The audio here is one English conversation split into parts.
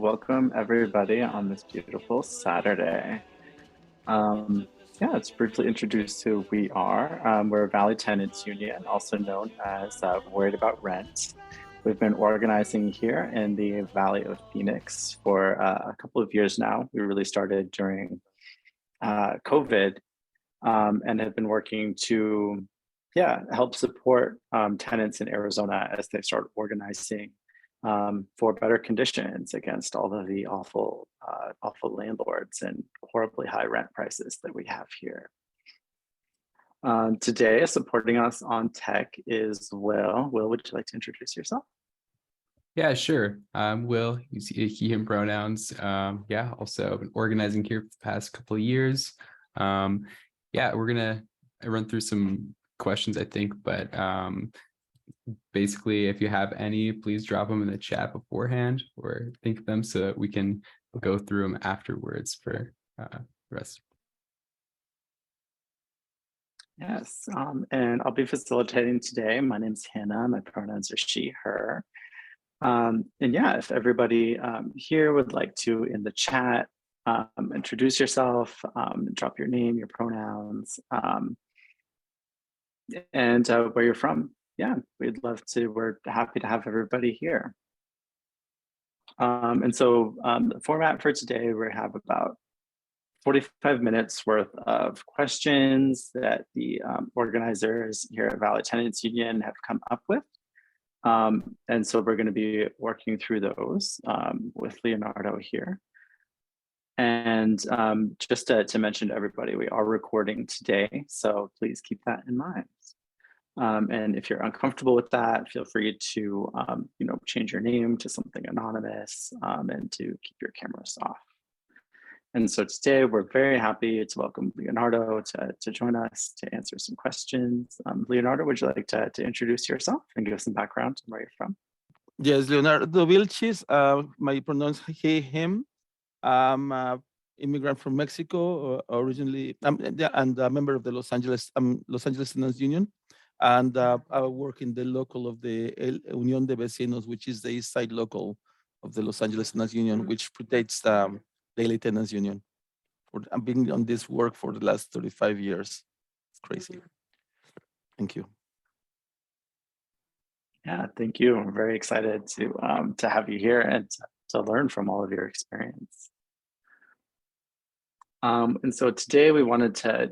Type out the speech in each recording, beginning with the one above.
welcome everybody on this beautiful Saturday. Let's briefly introduce who we are. We're Valley Tenants Union, also known as Worried About Rent. We've been organizing here in the Valley of Phoenix for a couple of years now. We really started during COVID and have been working to help support tenants in Arizona as they start organizing for better conditions against all of the awful landlords and horribly high rent prices that we have here. Today, supporting us on tech is Will. Will, would you like to introduce yourself? Yeah, sure. Will, use he, him pronouns. Also been organizing here for the past couple of years. We're gonna run through some questions, I think, but basically, if you have any, please drop them in the chat beforehand or think of them so that we can go through them afterwards for the rest. Yes, and I'll be facilitating today. My name's Hannah. My pronouns are she, her. If everybody here would like to, in the chat, introduce yourself, drop your name, your pronouns, and where you're from. Yeah, we'd love to. We're happy to have everybody here. The format for today, we have about 45 minutes worth of questions that the organizers here at Valley Tenants Union have come up with. We're going to be working through those with Leonardo here. And just to mention to everybody, we are recording today, so please keep that in mind. And if you're uncomfortable with that, feel free to change your name to something anonymous and to keep your cameras off. And so today we're very happy to welcome Leonardo to join us to answer some questions. Leonardo, would you like to introduce yourself and give us some background on where you're from? Yes, Leonardo Vilchis, my pronouns he, him. I'm an immigrant from Mexico originally, and a member of the Los Angeles Tenants Union. And I work in the local of the Union de Vecinos, which is the East Side local of the Los Angeles Tenants Union, which predates the LA Tenants Union. I've been on this work for the last 35 years. It's crazy. Thank you. Yeah, thank you. I'm very excited to have you here and to learn from all of your experience. And so today we wanted to,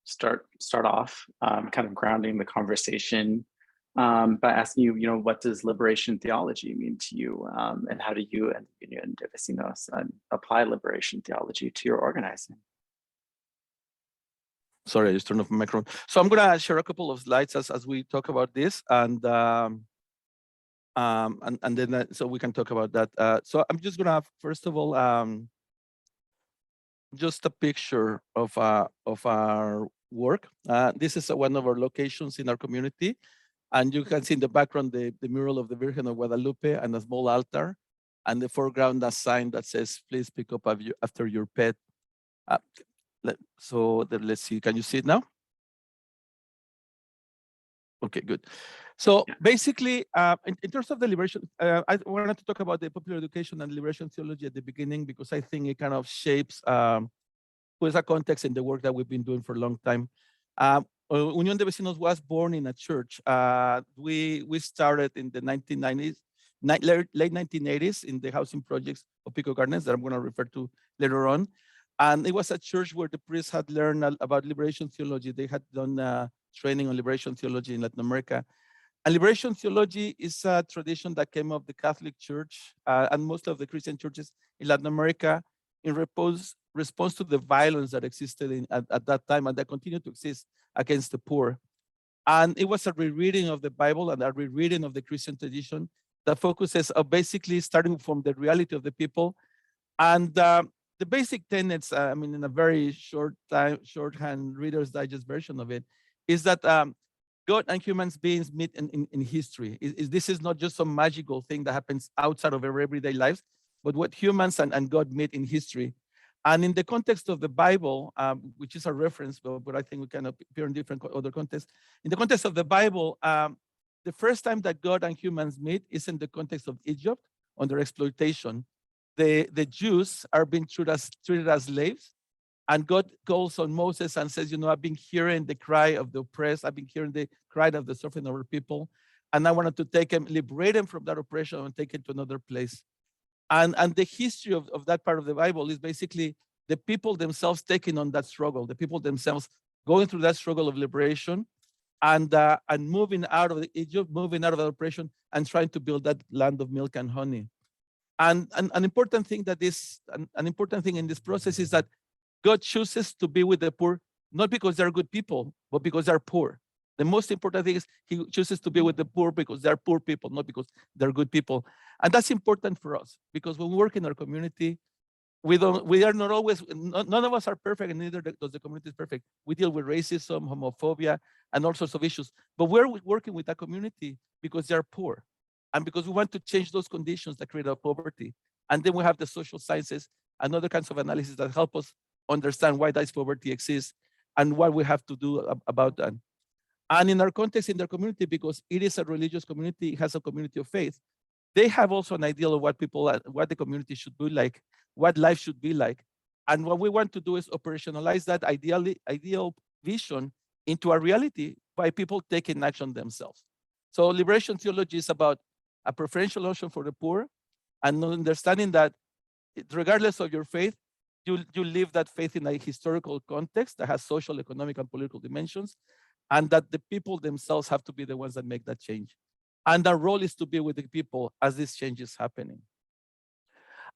start off kind of grounding the conversation by asking you, what does liberation theology mean to you? And how do you and Union de Vecinos apply liberation theology to your organizing? Sorry, I just turned off my microphone. So I'm going to share a couple of slides as we talk about this, and then so we can talk about that. So I'm just going to have, first of all, just a picture of our work. This is one of our locations in our community, and you can see in the background the mural of the Virgin of Guadalupe and a small altar, and the foreground a sign that says, "Please pick up after your pet." Let's see. Can you see it now? Okay, good. So basically, in terms of the liberation, I wanted to talk about the popular education and liberation theology at the beginning, because I think it kind of shapes with a context in the work that we've been doing for a long time. Union de Vecinos was born in a church. We started in the 1990s, late 1980s, in the housing projects of Pico Gardens that I'm going to refer to later on. And it was a church where the priests had learned about liberation theology. They had done training on liberation theology in Latin America. And liberation theology is a tradition that came of the Catholic Church and most of the Christian churches in Latin America in response to the violence that existed at that time and that continued to exist against the poor. And it was a rereading of the Bible and a rereading of the Christian tradition that focuses on basically starting from the reality of the people. And the basic tenets, in a very shorthand Reader's Digest version of it, is that God and human beings meet in history. This is not just some magical thing that happens outside of our everyday lives, but what humans and God meet in history. And in the context of the Bible, which is a reference, but I think we can appear in different other contexts. In the context of the Bible, the first time that God and humans meet is in the context of Egypt under exploitation. the Jews are being treated as slaves. And God calls on Moses and says, I've been hearing the cry of the oppressed. I've been hearing the cry of the suffering of our people. And I wanted to take them, liberate them from that oppression and take it to another place. And the history of that part of the Bible is basically the people themselves taking on that struggle, the people themselves going through that struggle of liberation and moving out of Egypt, moving out of the oppression and trying to build that land of milk and honey. And an important thing an important thing in this process is that God chooses to be with the poor, not because they're good people, but because they're poor. The most important thing is he chooses to be with the poor because they're poor people, not because they're good people. And that's important for us because when we work in our community, we are not always, none of us are perfect, and neither does the community is perfect. We deal with racism, homophobia, and all sorts of issues. But we're working with that community because they're poor and because we want to change those conditions that create poverty. And then we have the social sciences and other kinds of analysis that help us understand why this poverty exists and what we have to do about that. And in our context, in their community, because it is a religious community, it has a community of faith, they have also an ideal of what the community should be like, what life should be like. And what we want to do is operationalize that ideal vision into a reality by people taking action themselves. So liberation theology is about a preferential option for the poor and understanding that regardless of your faith, you live that faith in a historical context that has social, economic, and political dimensions, and that the people themselves have to be the ones that make that change. And our role is to be with the people as this change is happening.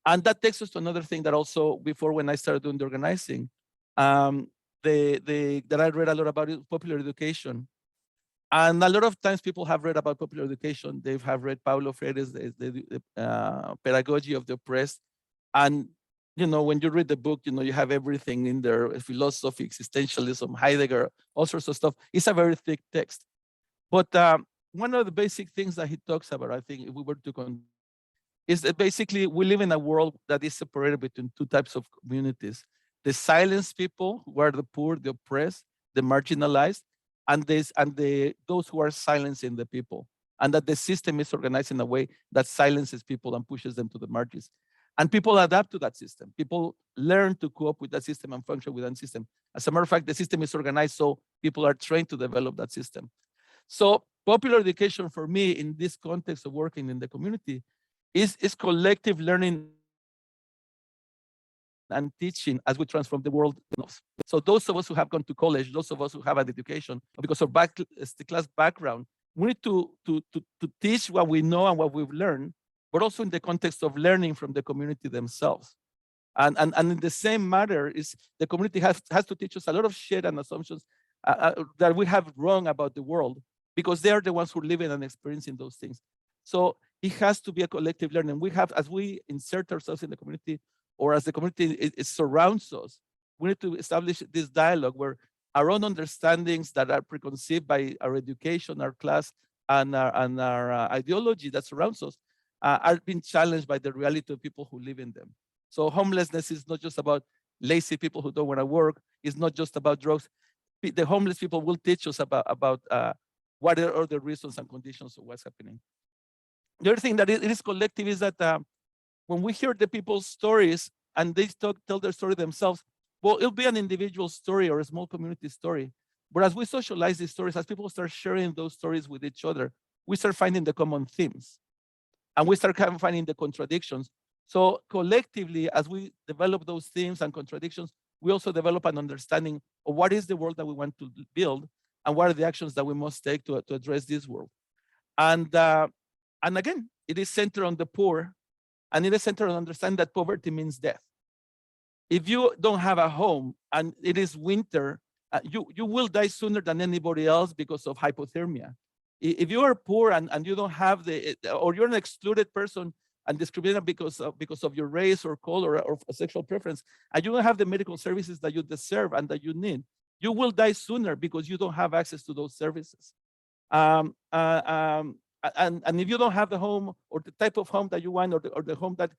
And that takes us to another thing that also, before when I started doing the organizing, that I read a lot about is popular education. And a lot of times people have read about popular education. They have read Paulo Freire's the Pedagogy of the Oppressed. And when you read the book, you have everything in there, philosophy, existentialism, Heidegger, all sorts of stuff. It's a very thick text. But one of the basic things that he talks about, I think, if we were to is that basically we live in a world that is separated between two types of communities. The silenced people, who are the poor, the oppressed, the marginalized, and those who are silencing the people. And that the system is organized in a way that silences people and pushes them to the margins. And people adapt to that system. People learn to cope with that system and function with that system. As a matter of fact, the system is organized so people are trained to develop that system. So popular education for me in this context of working in the community is collective learning and teaching as we transform the world. So those of us who have gone to college, those of us who have an education, because of the class background, we need to teach what we know and what we've learned, but also in the context of learning from the community themselves. And in the same matter is the community has to teach us a lot of shit and assumptions that we have wrong about the world, because they are the ones who are living and experiencing those things. So it has to be a collective learning. We have, as we insert ourselves in the community, or as the community it surrounds us, we need to establish this dialogue where our own understandings that are preconceived by our education, our class, and our ideology that surrounds us are being challenged by the reality of people who live in them. So homelessness is not just about lazy people who don't want to work. It's not just about drugs. The homeless people will teach us about what are the reasons and conditions of what's happening. The other thing that it is collective is that when we hear the people's stories and they tell their story themselves, well, it'll be an individual story or a small community story. But as we socialize these stories, as people start sharing those stories with each other, we start finding the common themes. And we start finding the contradictions. So collectively, as we develop those themes and contradictions, we also develop an understanding of what is the world that we want to build and what are the actions that we must take to address this world. And again, it is centered on the poor, and it is centered on understanding that poverty means death. If you don't have a home and it is winter, you will die sooner than anybody else because of hypothermia. If you are poor and you don't have or you're an excluded person and discriminated because of your race or color or sexual preference, and you don't have the medical services that you deserve and that you need, you will die sooner because you don't have access to those services. And if you don't have the home or the type of home that you want, or the home that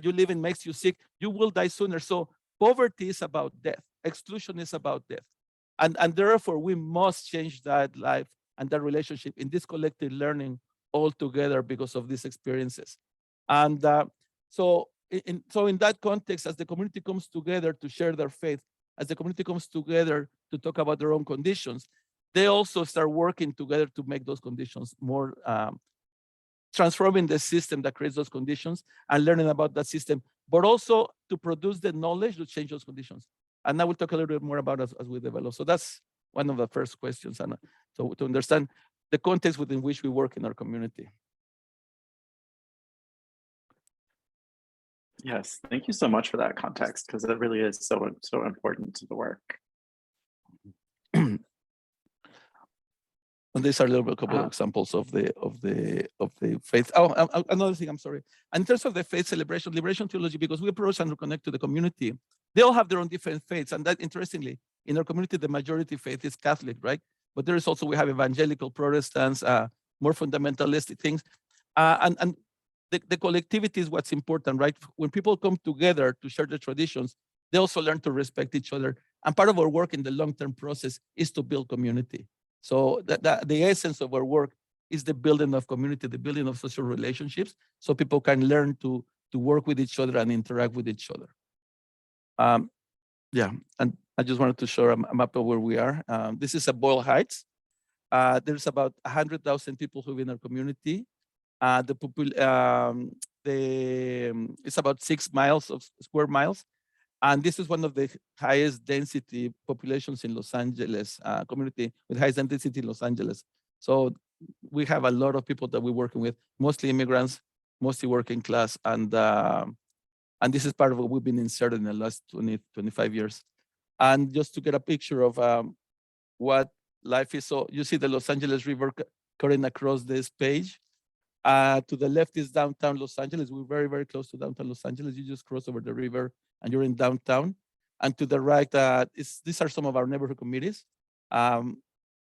you live in makes you sick, you will die sooner. So poverty is about death. Exclusion is about death. And therefore, we must change that life and that relationship in this collective learning all together because of these experiences. And so so in that context, as the community comes together to share their faith, as the community comes together to talk about their own conditions, they also start working together to make those conditions more, transforming the system that creates those conditions and learning about that system, but also to produce the knowledge to change those conditions. And I will talk a little bit more about as we develop. So that's one of the first questions. And so to understand the context within which we work in our community. Yes, thank you so much for that context, because it really is so important to the work. And these are a couple of examples of the faith. Oh, another thing, I'm sorry. And in terms of the faith celebration, liberation theology, because we approach and connect to the community, they all have their own different faiths. And that, interestingly, in our community, the majority faith is Catholic, right? But there is also, we have evangelical Protestants, more fundamentalistic things. And the collectivity is what's important, right? When people come together to share their traditions, they also learn to respect each other. And part of our work in the long-term process is to build community. So the essence of our work is the building of community, the building of social relationships, so people can learn to work with each other and interact with each other. Yeah, and I just wanted to show a map of where we are. This is Boyle Heights. There's about 100,000 people who live in our community. It's about 6 miles of square miles. And this is one of the highest density populations in Los Angeles, community with highest density in Los Angeles. So we have a lot of people that we're working with, mostly immigrants, mostly working class. And this is part of what we've been inserted in the last 20, 25 years. And just to get a picture of what life is. So you see the Los Angeles River cutting across this page. To the left is downtown Los Angeles. We're very, very close to downtown Los Angeles. You just cross over the river and you're in downtown. And to the right, these are some of our neighborhood committees,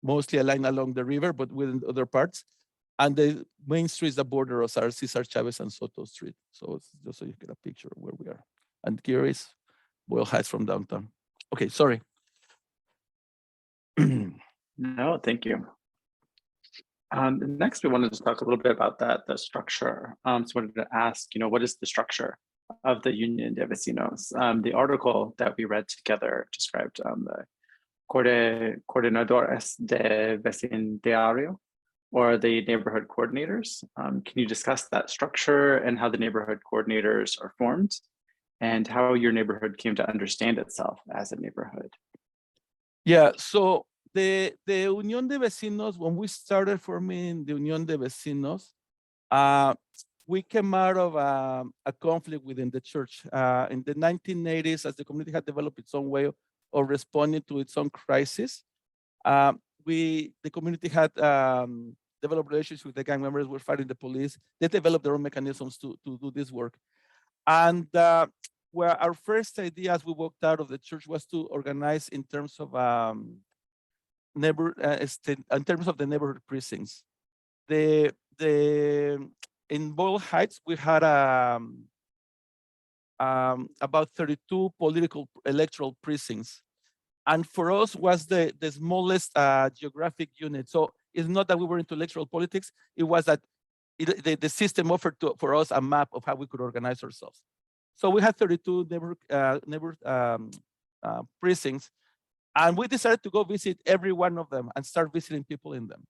mostly aligned along the river, but within other parts. And the main streets that border us are Cesar Chavez and Soto Street. So it's just so you get a picture of where we are. And here is Boyle Heights from downtown. Okay, sorry. No, thank you. Next, we wanted to talk a little bit about the structure. So I wanted to ask, what is the structure of the Union de Vecinos? The article that we read together described the coordinadores de vecindario, or the neighborhood coordinators. Can you discuss that structure and how the neighborhood coordinators are formed, and how your neighborhood came to understand itself as a neighborhood? Yeah, so the Union de Vecinos, when we started forming the Union de Vecinos, we came out of a conflict within the church. In the 1980s, as the community had developed its own way of responding to its own crisis, the community had developed relationships with the gang members, were fighting the police. They developed their own mechanisms to do this work. And where our first idea as we walked out of the church was to organize in terms of in terms of the neighborhood precincts. In Boyle Heights, we had about 32 political electoral precincts. And for us was the smallest geographic unit. So it's not that we were into electoral politics, it was that the system offered for us a map of how we could organize ourselves. So we had 32 neighborhood precincts, and we decided to go visit every one of them and start visiting people in them.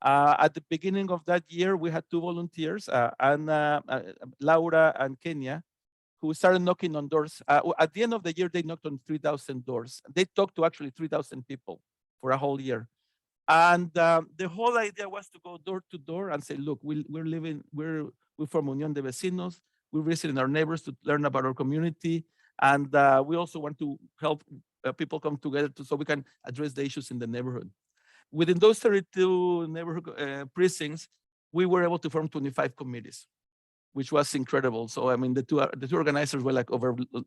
At the beginning of that year, we had 2 volunteers, Anna, Laura and Kenya, who started knocking on doors. At the end of the year, they knocked on 3,000 doors. They talked to actually 3,000 people for a whole year. And the whole idea was to go door to door and say, look, we're from Union de Vecinos. We're visiting our neighbors to learn about our community. And we also want to help people come together so we can address the issues in the neighborhood. Within those 32 neighborhood precincts, we were able to form 25 committees, which was incredible. So, I mean, the two organizers were like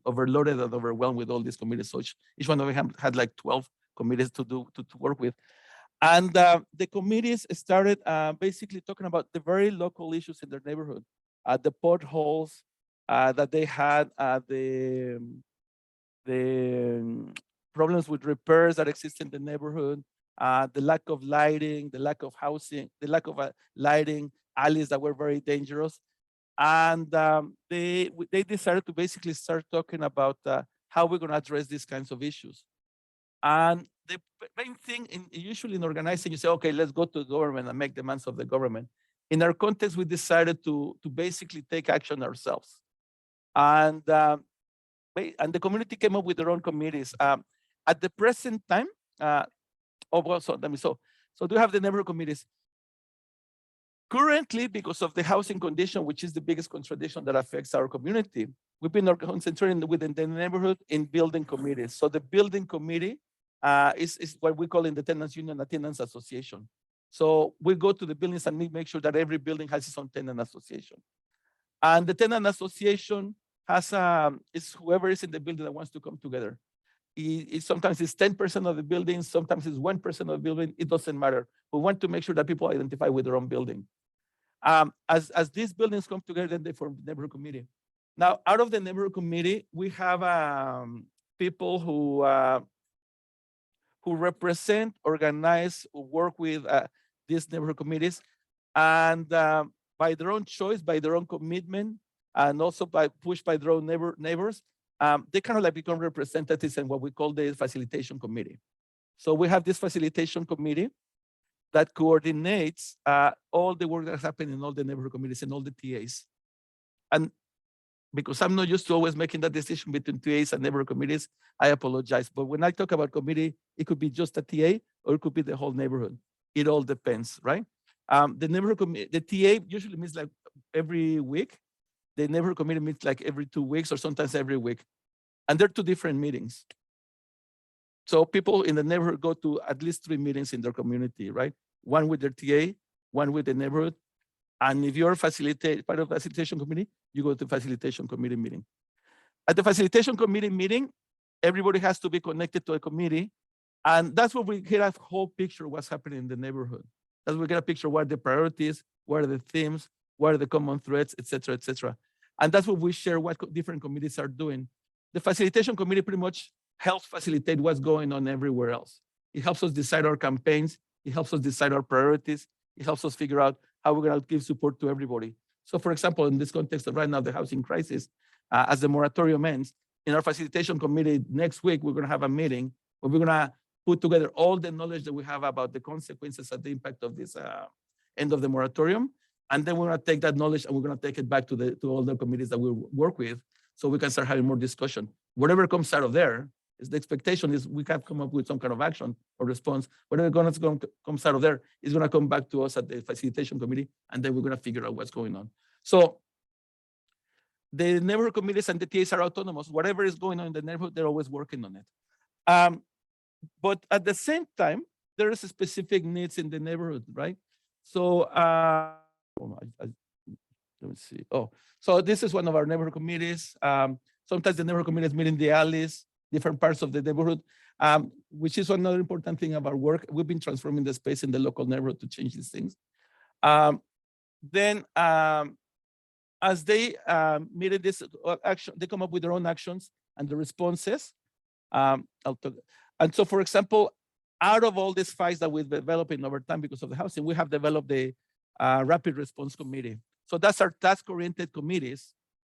overloaded and overwhelmed with all these committees. So each one of them had like 12 committees to work with. And the committees started basically talking about the very local issues in their neighborhood, the potholes that they had, the problems with repairs that exist in the neighborhood, the lack of lighting, the lack of housing, the lack of lighting, alleys that were very dangerous. And they decided to basically start talking about how we're going to address these kinds of issues. And the main thing, usually in organizing, you say, okay, let's go to the government and make demands of the government. In our context, we decided to basically take action ourselves. And the community came up with their own committees. At the present time, so do you have the neighborhood committees? Currently, because of the housing condition, which is the biggest contradiction that affects our community, we've been concentrating within the neighborhood in building committees. So the building committee is what we call in the Tenants Union a tenants association. So we go to the buildings and make sure that every building has its own tenant association. And the tenant association has is whoever is in the building that wants to come together. Sometimes it's 10% of the building, sometimes it's 1% of the building, it doesn't matter. We want to make sure that people identify with their own building. As these buildings come together, then they form the neighborhood committee. Now, out of the neighborhood committee, we have people who represent, organize, work with these neighborhood committees, and by their own choice, by their own commitment, and also pushed by their own neighbors, they kind of like become representatives in what we call the facilitation committee. So we have this facilitation committee that coordinates all the work that's happening in all the neighborhood committees and all the TAs. And because I'm not used to always making that decision between TAs and neighborhood committees, I apologize. But when I talk about committee, it could be just a TA or it could be the whole neighborhood. It all depends, right? The neighborhood committee, the TA usually meets like every week. The neighborhood committee meets like every 2 weeks or sometimes every week. And they're 2 different meetings. So people in the neighborhood go to at least 3 meetings in their community, right? One with their TA, one with the neighborhood. And if you're part of the facilitation committee, you go to the facilitation committee meeting. At the facilitation committee meeting, everybody has to be connected to a committee. And that's where we get a whole picture of what's happening in the neighborhood. That's where we get a picture of what are the priorities, what are the themes, what are the common threads, et cetera, et cetera. And that's what we share what different committees are doing. The facilitation committee pretty much helps facilitate what's going on everywhere else. It helps us decide our campaigns. It helps us decide our priorities. It helps us figure out how we're going to give support to everybody. So for example, in this context of right now, the housing crisis, as the moratorium ends, in our facilitation committee next week, we're going to have a meeting where we're going to put together all the knowledge that we have about the consequences of the impact of this end of the moratorium. And then we're going to take that knowledge and we're going to take it back to all the committees that we work with so we can start having more discussion. Whatever comes out of there, is the expectation is we have come up with some kind of action or response. Whatever comes out of there is going to come back to us at the facilitation committee, and then we're going to figure out what's going on. So the neighborhood committees and the TAs are autonomous. Whatever is going on in the neighborhood, they're always working on it. But at the same time, there is specific needs in the neighborhood, right? So let me see. Oh, so this is one of our neighborhood committees. Sometimes the neighborhood committees meet in the alleys, different parts of the neighborhood, which is another important thing of our work. We've been transforming the space in the local neighborhood to change these things. Then, as they meet this action, they come up with their own actions and the responses. And so, for example, out of all these files that we've developed over time because of the housing, we have developed the Rapid Response Committee. So that's our task-oriented committees,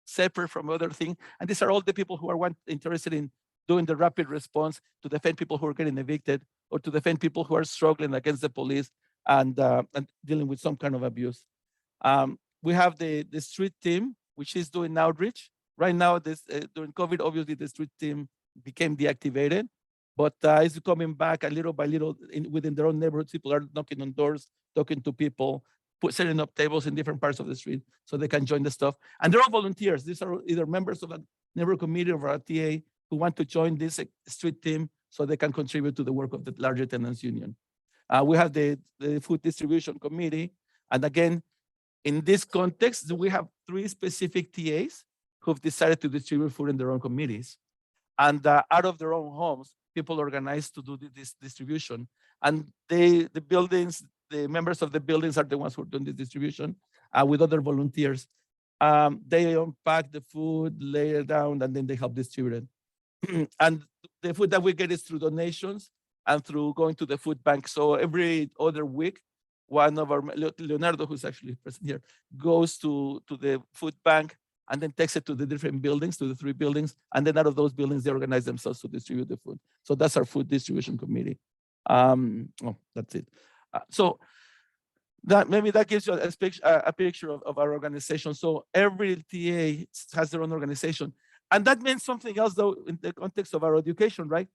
separate from other things. And these are all the people who are interested in doing the rapid response to defend people who are getting evicted or to defend people who are struggling against the police and dealing with some kind of abuse. We have the street team, which is doing outreach. Right now, during COVID, obviously the street team became deactivated, but it's coming back a little by little within their own neighborhoods. People are knocking on doors, talking to people, setting up tables in different parts of the street so they can join the stuff. And they're all volunteers. These are either members of a neighborhood committee or a TA who want to join this street team so they can contribute to the work of the larger tenants union. We have the food distribution committee. And again, in this context, we have 3 specific TAs who've decided to distribute food in their own committees. And out of their own homes, people organized to do this distribution. And the buildings, the members of the buildings are the ones who are doing the distribution with other volunteers. They unpack the food, lay it down, and then they help distribute it. And the food that we get is through donations and through going to the food bank. So every other week, one of our, Leonardo, who's actually present here, goes to the food bank and then takes it to the different buildings, to the 3 buildings. And then out of those buildings, they organize themselves to distribute the food. So that's our food distribution committee. That's it. So that maybe that gives you a picture of our organization. So every TA has their own organization. And that means something else, though, in the context of our education, right?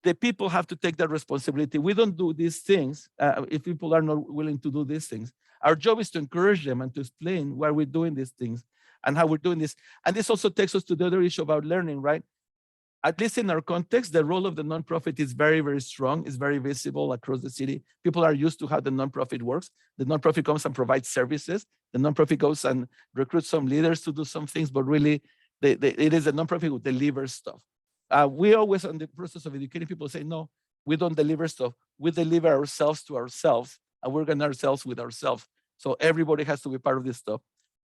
The people have to take that responsibility. We don't do these things if people are not willing to do these things. Our job is to encourage them and to explain why we're doing these things and how we're doing this. And this also takes us to the other issue about learning, right? At least in our context, the role of the nonprofit is very, very strong. It's very visible across the city. People are used to how the nonprofit works. The nonprofit comes and provides services. The nonprofit goes and recruits some leaders to do some things, but really, it is a nonprofit who delivers stuff. We always, in the process of educating people, say, no, we don't deliver stuff. We deliver ourselves to ourselves, and we organize ourselves with ourselves. So everybody has to be part of this stuff.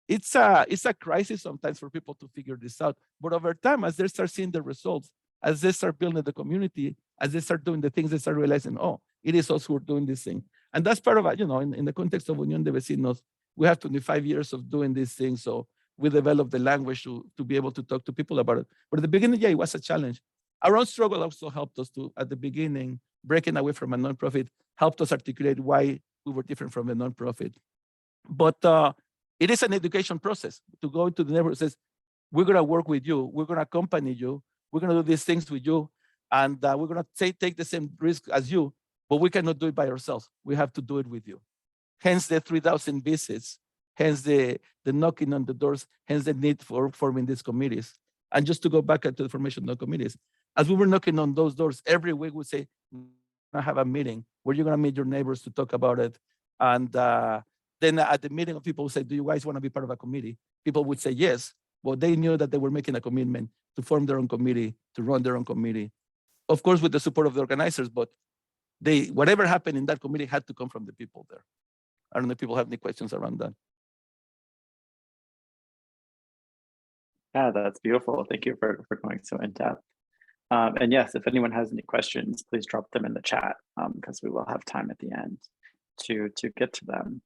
It's a crisis sometimes for people to figure this out. But over time, as they start seeing the results, as they start building the community, as they start doing the things, they start realizing, oh, it is us who are doing this thing. And that's part of it, in the context of Union de Vecinos, we have 25 years of doing these things. So we developed the language to be able to talk to people about it. But at the beginning, yeah, it was a challenge. Our own struggle also helped us to, at the beginning, breaking away from a nonprofit, helped us articulate why we were different from a nonprofit. But it is an education process to go into the neighborhood and says, we're going to work with you. We're going to accompany you. We're going to do these things with you. And we're going to take the same risk as you, but we cannot do it by ourselves. We have to do it with you. Hence the 3,000 visits, hence the knocking on the doors, hence the need for forming these committees. And just to go back to the formation of the committees, as we were knocking on those doors, every week we say, I have a meeting where you're going to meet your neighbors to talk about it. And then at the meeting, people would say, do you guys want to be part of a committee? People would say yes, but they knew that they were making a commitment to form their own committee, to run their own committee. Of course, with the support of the organizers, but whatever happened in that committee had to come from the people there. I don't know if people have any questions around that. Yeah, that's beautiful. Thank you for going so in depth. And yes, if anyone has any questions, please drop them in the chat because we will have time at the end to get to them.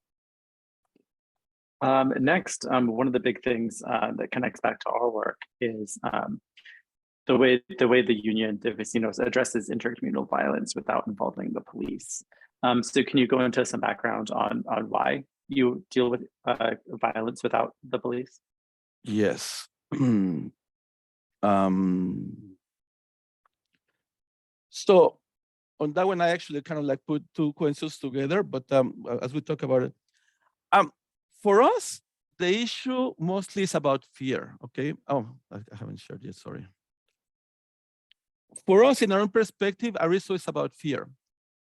Next, one of the big things that connects back to our work is the way the Union de Vecinos addresses intercommunal violence without involving the police. So can you go into some background on why you deal with violence without the police? Yes. So on that one, I actually kind of like put 2 coincidences together, but as we talk about it, for us, the issue mostly is about fear, okay? Oh, I haven't shared yet, sorry. For us, in our own perspective, our issue is about fear.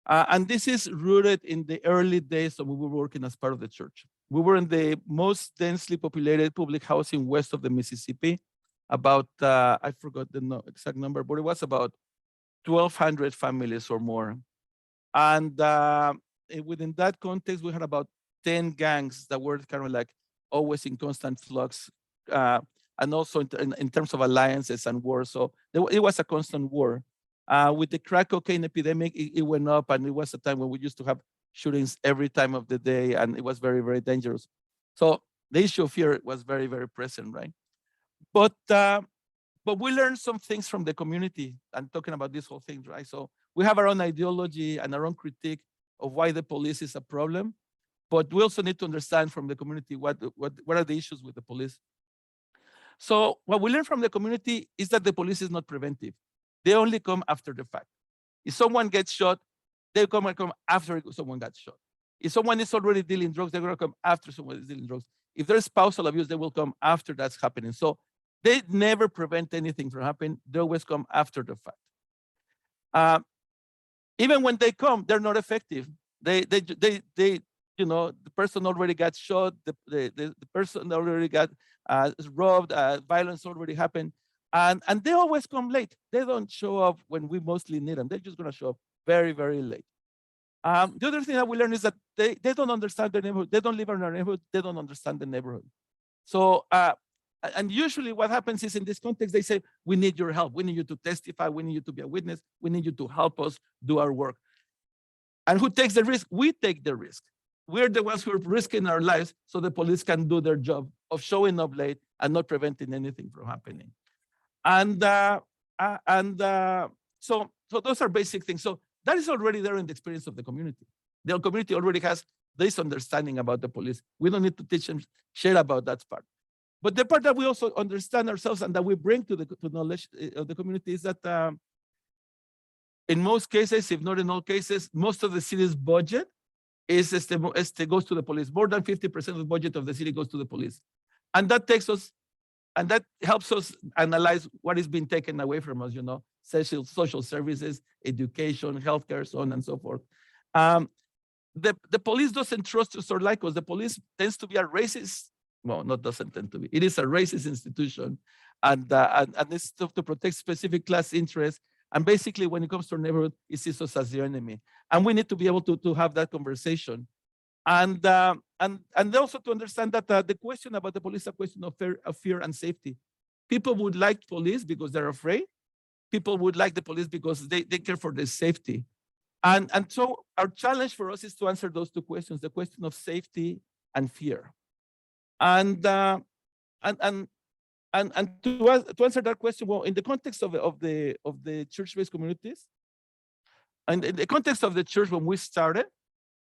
And this is rooted in the early days when we were working as part of the church. We were in the most densely populated public housing west of the Mississippi, about, I forgot the exact number, but it was about 1,200 families or more. And within that context, we had about 10 gangs that were kind of like always in constant flux, and also in terms of alliances and war. So it was a constant war. With the crack cocaine epidemic, it went up, and it was a time when we used to have shootings every time of the day, and it was very, very dangerous. So the issue of fear was very, very present, right? But we learned some things from the community and talking about this whole thing, right? So we have our own ideology and our own critique of why the police is a problem, but we also need to understand from the community what are the issues with the police. So what we learned from the community is that the police is not preventive. They only come after the fact. If someone gets shot, they come after someone got shot. If someone is already dealing drugs, they're going to come after someone is dealing drugs. If there's spousal abuse, they will come after that's happening. So they never prevent anything from happening. They always come after the fact. Even when they come, they're not effective. They the person already got shot. The person already got robbed. Violence already happened. And they always come late. They don't show up when we mostly need them. They're just going to show up very, very late. The other thing that we learn is that they don't understand the neighborhood. They don't live in our neighborhood. They don't understand the neighborhood. So, and usually what happens is in this context, they say, we need your help. We need you to testify. We need you to be a witness. We need you to help us do our work. And who takes the risk? We take the risk. We're the ones who are risking our lives so the police can do their job of showing up late and not preventing anything from happening. And so those are basic things. So that is already there in the experience of the community. The community already has this understanding about the police. We don't need to teach them, share about that part. But the part that we also understand ourselves and that we bring to the knowledge of the community is that in most cases, if not in all cases, most of the city's budget goes to the police. More than 50% of the budget of the city goes to the police. And that takes us, and that helps us analyze what is being taken away from us, social services, education, healthcare, so on and so forth. The police doesn't trust us or like us. The police tends to be a racist, well, not doesn't tend to be. It is a racist institution, and it's to protect specific class interests. And basically, when it comes to our neighborhood, it sees us as the enemy. And we need to be able to have that conversation. And also to understand that the question about the police is a question of fear and safety. People would like police because they're afraid. People would like the police because they care for their safety. And so our challenge for us is to answer those two questions, the question of safety and fear. And to answer that question, well, in the context of the church-based communities, and in the context of the church, when we started,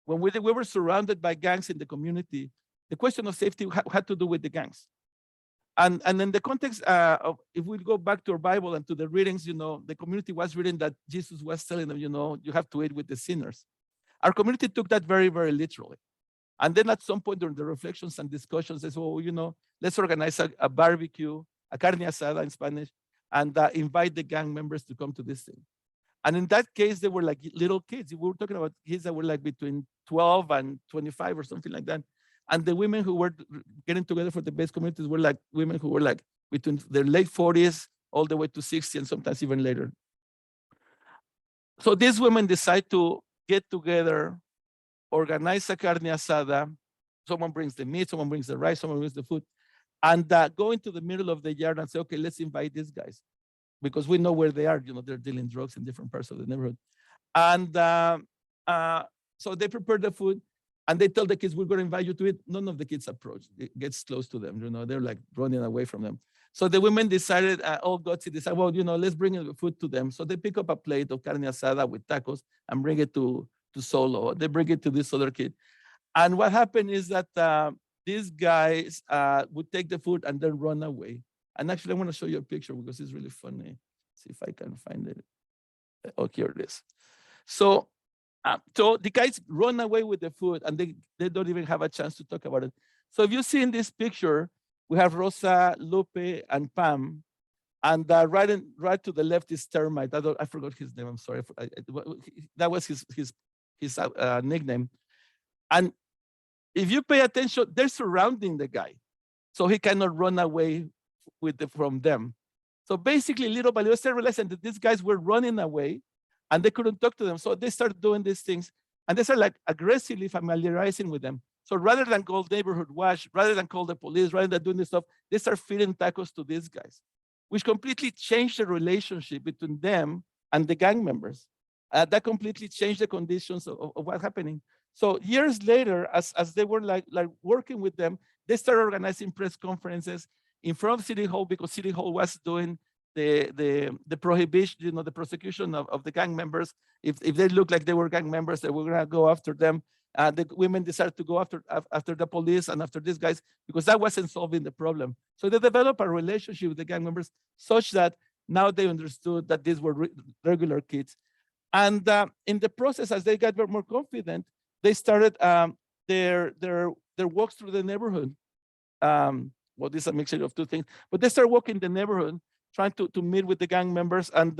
when we were surrounded by gangs in the community, the question of safety had to do with the gangs. And in the context of, if we go back to our Bible and to the readings, the community was reading that Jesus was telling them, you have to eat with the sinners. Our community took that very, very literally. And then at some point during the reflections and discussions, they said, well, let's organize a barbecue, a carne asada in Spanish, and invite the gang members to come to this thing. And in that case, they were like little kids. We were talking about kids that were like between 12 and 25 or something like that. And the women who were getting together for the base communities were like women who were like between their late 40s all the way to 60 and sometimes even later. So these women decide to get together, organize a carne asada. Someone brings the meat, someone brings the rice, someone brings the food, and go into the middle of the yard and say, okay, let's invite these guys because we know where they are. They're dealing drugs in different parts of the neighborhood. And so they prepare the food. And they tell the kids, we're going to invite you to it. None of the kids approach. It gets close to them. They're like running away from them. So the women decided, all gutsy decided, well, let's bring the food to them. So they pick up a plate of carne asada with tacos and bring it to Solo. They bring it to this other kid. And what happened is that these guys would take the food and then run away. And actually, I want to show you a picture because it's really funny. See if I can find it. Oh, here it is. So the guys run away with the food and they don't even have a chance to talk about it. So if you see in this picture, we have Rosa, Lupe, and Pam. And right to the left is Termite. I forgot his name. I'm sorry. That was his nickname. And if you pay attention, they're surrounding the guy. So he cannot run away from them. So basically, little by little, they realized that these guys were running away and they couldn't talk to them. So they started doing these things and they started like aggressively familiarizing with them. So rather than call neighborhood watch, rather than call the police, rather than doing this stuff, they start feeding tacos to these guys, which completely changed the relationship between them and the gang members. That completely changed the conditions of what's happening. So years later, as they were like working with them, they started organizing press conferences in front of City Hall because City Hall was doing the prohibition, the prosecution of the gang members. If they looked like they were gang members, they were gonna go after them. The women decided to go after the police and after these guys because that wasn't solving the problem. So they developed a relationship with the gang members such that now they understood that these were regular kids. And in the process, as they got more confident, they started their walks through the neighborhood. Well, this is a mixture of two things, but they started walking the neighborhood, trying to meet with the gang members and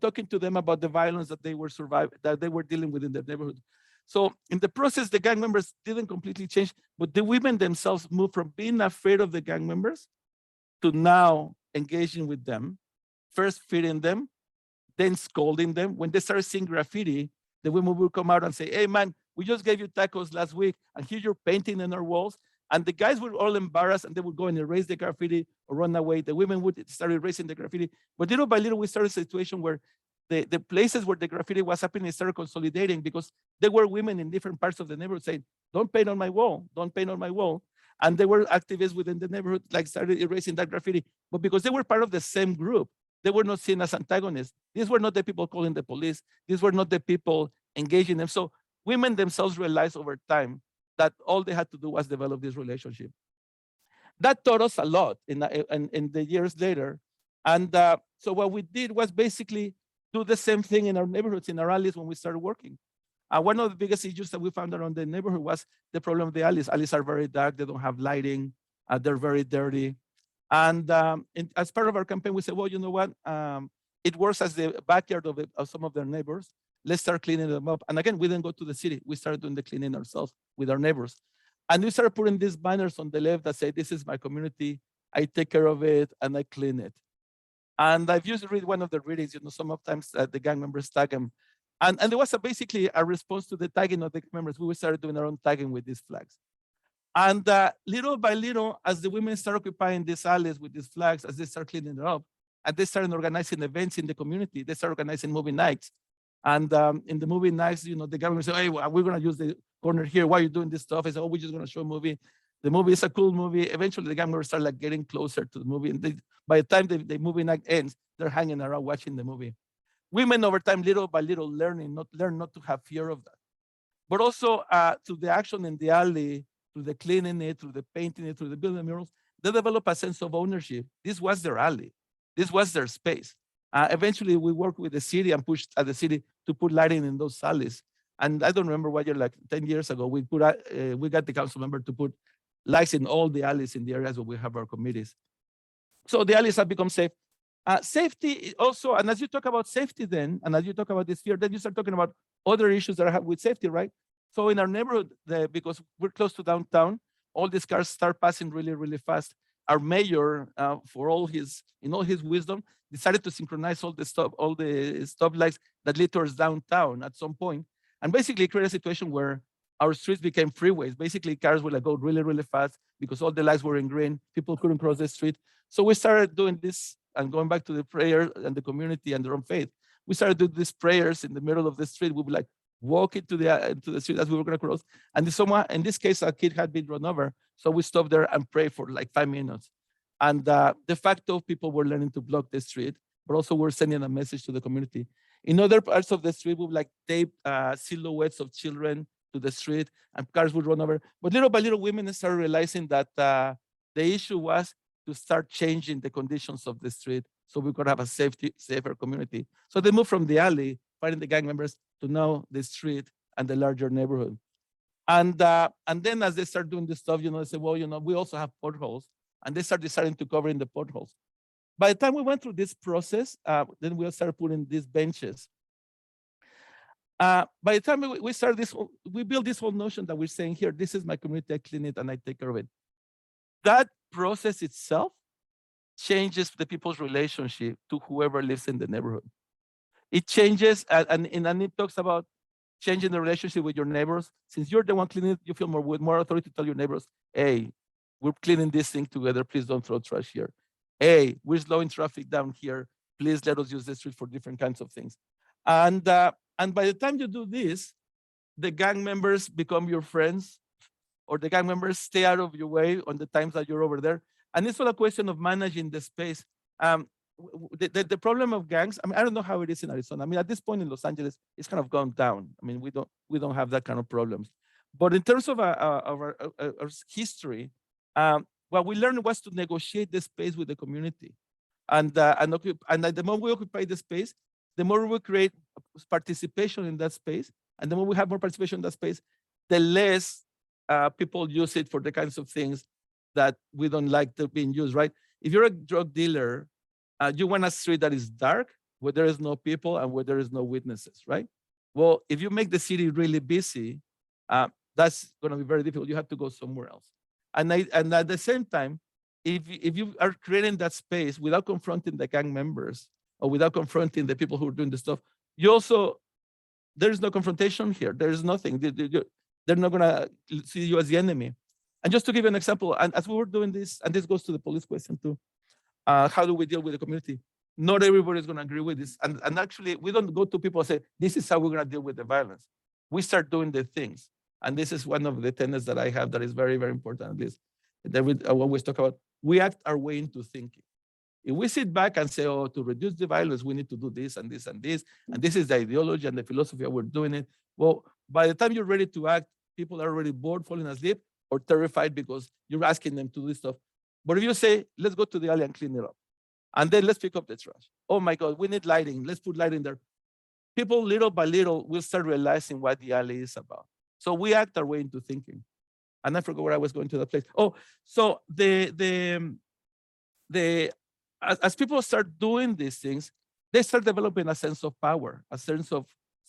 talking to them about the violence that they were dealing with in their neighborhood. So in the process, the gang members didn't completely change, but the women themselves moved from being afraid of the gang members to now engaging with them, first feeding them, then scolding them. When they started seeing graffiti, the women would come out and say, hey man, we just gave you tacos last week and here you're painting on our walls. And the guys were all embarrassed and they would go and erase the graffiti or run away. The women would start erasing the graffiti. But little by little, we started a situation where the places where the graffiti was happening started consolidating because there were women in different parts of the neighborhood saying, don't paint on my wall, don't paint on my wall. And there were activists within the neighborhood like started erasing that graffiti. But because they were part of the same group, they were not seen as antagonists. These were not the people calling the police. These were not the people engaging them. So women themselves realized over time that all they had to do was develop this relationship. That taught us a lot in the years later. And so what we did was basically do the same thing in our neighborhoods, in our alleys when we started working. One of the biggest issues that we found around the neighborhood was the problem of the alleys. Alleys are very dark, they don't have lighting, they're very dirty. And as part of our campaign, we said, well, you know what? It works as the backyard of some of their neighbors. Let's start cleaning them up. And again, we didn't go to the city. We started doing the cleaning ourselves with our neighbors. And we started putting these banners on the left that say, this is my community, I take care of it, and I clean it. And I've used to read one of the readings, sometimes the gang members tag them. And there was basically a response to the tagging of the members. We started doing our own tagging with these flags. And little by little, as the women start occupying these alleys with these flags, as they start cleaning it up, and they started organizing events in the community, they start organizing movie nights. And in the movie nights, the government say, hey, well, we're going to use the corner here. Why are you doing this stuff? I said, oh, we're just going to show a movie. The movie is a cool movie. Eventually, the gang members start like getting closer to the movie. And by the time the movie night ends, they're hanging around watching the movie. Women over time, little by little, learn not to have fear of that. But also through the action in the alley, through the cleaning it, through the painting it, through the building murals, they develop a sense of ownership. This was their alley. This was their space. Eventually, we worked with the city and pushed at the city to put lighting in those alleys. And I don't remember what year, like 10 years ago, we got the council member to put lights in all the alleys in the areas where we have our committees. So the alleys have become safe. Safety also, and as you talk about safety then, and as you talk about this fear, then you start talking about other issues that have with safety, right? So in our neighborhood, because we're close to downtown, all these cars start passing really, really fast. Our mayor, for all his wisdom, decided to synchronize all the stoplights that lead towards downtown at some point, and basically create a situation where our streets became freeways. Basically, cars would go really, really fast because all the lights were in green. People couldn't cross the street. So we started doing this and going back to the prayer and the community and their own faith. We started doing these prayers in the middle of the street. We would walk into the street as we were going to cross. And in this case, a kid had been run over. So we stopped there and prayed for 5 minutes. And de facto, people were learning to block the street, but also we're sending a message to the community. In other parts of the street, we would tape silhouettes of children to the street and cars would run over. But little by little, women started realizing that the issue was to start changing the conditions of the street so we could have a safer community. So they moved from the alley, fighting the gang members, to now the street and the larger neighborhood. And then as they start doing this stuff, they say, well, we also have potholes. And they start deciding to cover in the potholes. By the time we went through this process, then we started putting these benches. By the time we started this, we built this whole notion that we're saying here, this is my community, I clean it and I take care of it. That process itself changes the people's relationship to whoever lives in the neighborhood. It changes, and it talks about changing the relationship with your neighbors. Since you're the one cleaning it, you feel with more authority to tell your neighbors, hey, we're cleaning this thing together, please don't throw trash here. Hey, we're slowing traffic down here, please let us use the street for different kinds of things. And by the time you do this, the gang members become your friends, or the gang members stay out of your way on the times that you're over there. And it's not a question of managing the space. The problem of gangs, I don't know how it is in Arizona. At this point in Los Angeles, it's kind of gone down. We don't have that kind of problems. But in terms of our history, what we learned was to negotiate the space with the community. And the more we occupy the space, the more we create participation in that space. And the more we have more participation in that space, the less people use it for the kinds of things that we don't like to being used, right? If you're a drug dealer, you want a street that is dark, where there is no people and where there is no witnesses, right? Well, if you make the city really busy, that's going to be very difficult. You have to go somewhere else. And at the same time, if you are creating that space without confronting the gang members or without confronting the people who are doing the stuff, there's no confrontation here. There's nothing. They're not going to see you as the enemy. And just to give you an example, and as we were doing this, and this goes to the police question too, how do we deal with the community? Not everybody's going to agree with this. And actually, we don't go to people and say, this is how we're going to deal with the violence. We start doing the things. And this is one of the tenets that I have that is very, very important. This that we always talk about. We act our way into thinking. If we sit back and say, oh, to reduce the violence, we need to do this and this and this, and this is the ideology and the philosophy of we're doing it. Well, by the time you're ready to act, people are already bored, falling asleep, or terrified because you're asking them to do this stuff. But if you say, let's go to the alley and clean it up, and then let's pick up the trash. Oh my God, we need lighting. Let's put lighting there. People, little by little, will start realizing what the alley is about. So we act our way into thinking. And I forgot where I was going to that place. Oh, so as people start doing these things, they start developing a sense of power, a sense of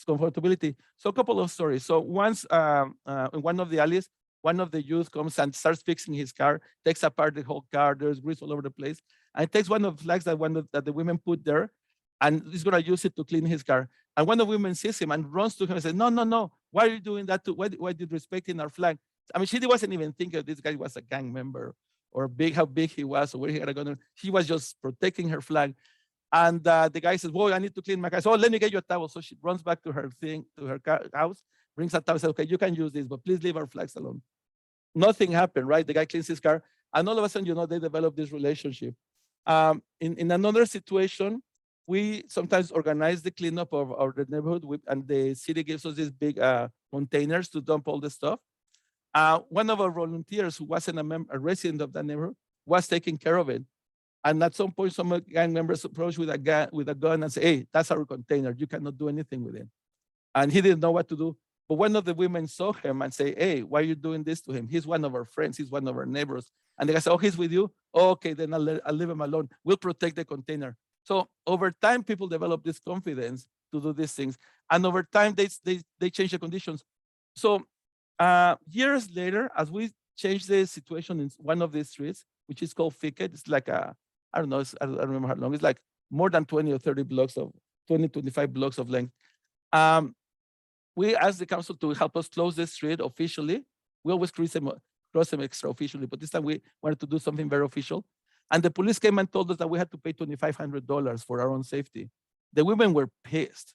comfortability. So a couple of stories. So once in one of the alleys, one of the youth comes and starts fixing his car, takes apart the whole car, there's grease all over the place, and takes one of the flags that the women put there, and he's gonna use it to clean his car. And one of the women sees him and runs to him and says, no, no, no, why are you doing that? Why did you respecting our flag? I mean, she wasn't even thinking this guy was a gang member or how big he was or where he had gone. He was just protecting her flag. And the guy says, boy, I need to clean my car. So let me get you a towel. So she runs back to her house, brings a towel, says, okay, you can use this, but please leave our flags alone. Nothing happened, right? The guy cleans his car. And all of a sudden, they develop this relationship. In another situation, we sometimes organize the cleanup of the neighborhood, and the city gives us these big containers to dump all the stuff. One of our volunteers who wasn't a resident of that neighborhood was taking care of it. And at some point, some gang members approached with a gun and say, hey, that's our container. You cannot do anything with it. And he didn't know what to do. But one of the women saw him and say, hey, why are you doing this to him? He's one of our friends. He's one of our neighbors. And the guy said, oh, he's with you? Oh, okay, then I'll leave him alone. We'll protect the container. So over time, people develop this confidence to do these things. And over time, they change the conditions. So years later, as we changed the situation in one of these streets, which is called Ficket, it's like I don't know, I don't remember how long. It's like more than 20 or 30 blocks of 20, 25 blocks of length. We asked the council to help us close the street officially. We always cross them extra officially, but this time we wanted to do something very official. And the police came and told us that we had to pay $2,500 for our own safety. The women were pissed.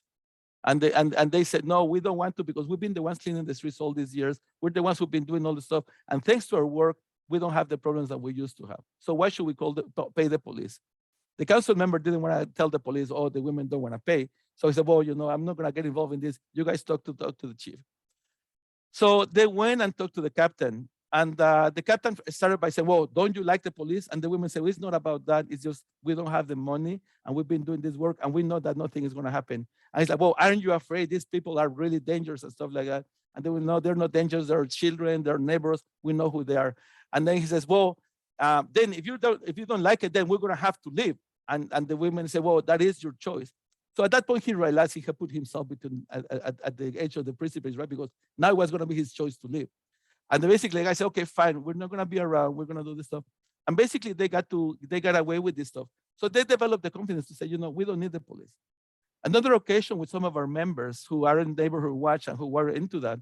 And they said, no, we don't want to, because we've been the ones cleaning the streets all these years. We're the ones who've been doing all the stuff. And thanks to our work, we don't have the problems that we used to have. So why should we pay the police? The council member didn't want to tell the police, oh, the women don't want to pay. So he said, well, I'm not going to get involved in this. You guys talk to the chief. So they went and talked to the captain. And the captain started by saying, well, don't you like the police? And the women said, well, it's not about that. It's just we don't have the money and we've been doing this work and we know that nothing is going to happen. And he's like, well, aren't you afraid? These people are really dangerous and stuff like that. And they will know they're not dangerous. They're children, they're neighbors. We know who they are. And then he says, well, then if you don't like it, then we're going to have to leave. And the women say, well, that is your choice. So at that point, he realized he had put himself between at the edge of the precipice, right? Because now it was going to be his choice to leave. And basically, the guy said, okay, fine, we're not going to be around. We're going to do this stuff. And basically, they got away with this stuff. So they developed the confidence to say, we don't need the police. Another occasion with some of our members who are in neighborhood watch and who were into that,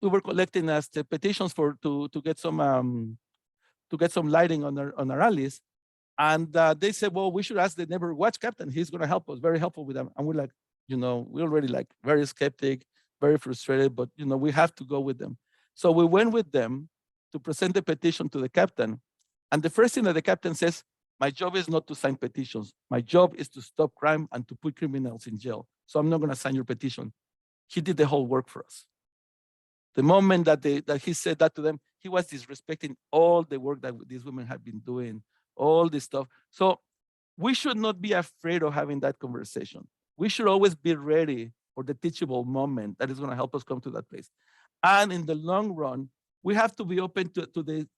we were collecting as the petitions to get some lighting on our alleys. And they said, well, we should ask the neighborhood watch captain. He's going to help us, very helpful with them. And we're like, we're already like very skeptic, very frustrated, but we have to go with them. So we went with them to present the petition to the captain. And the first thing that the captain says, my job is not to sign petitions. My job is to stop crime and to put criminals in jail. So I'm not going to sign your petition. He did the whole work for us. The moment that he said that to them, he was disrespecting all the work that these women had been doing, all this stuff. So we should not be afraid of having that conversation. We should always be ready for the teachable moment that is going to help us come to that place. And in the long run, we have to be open to the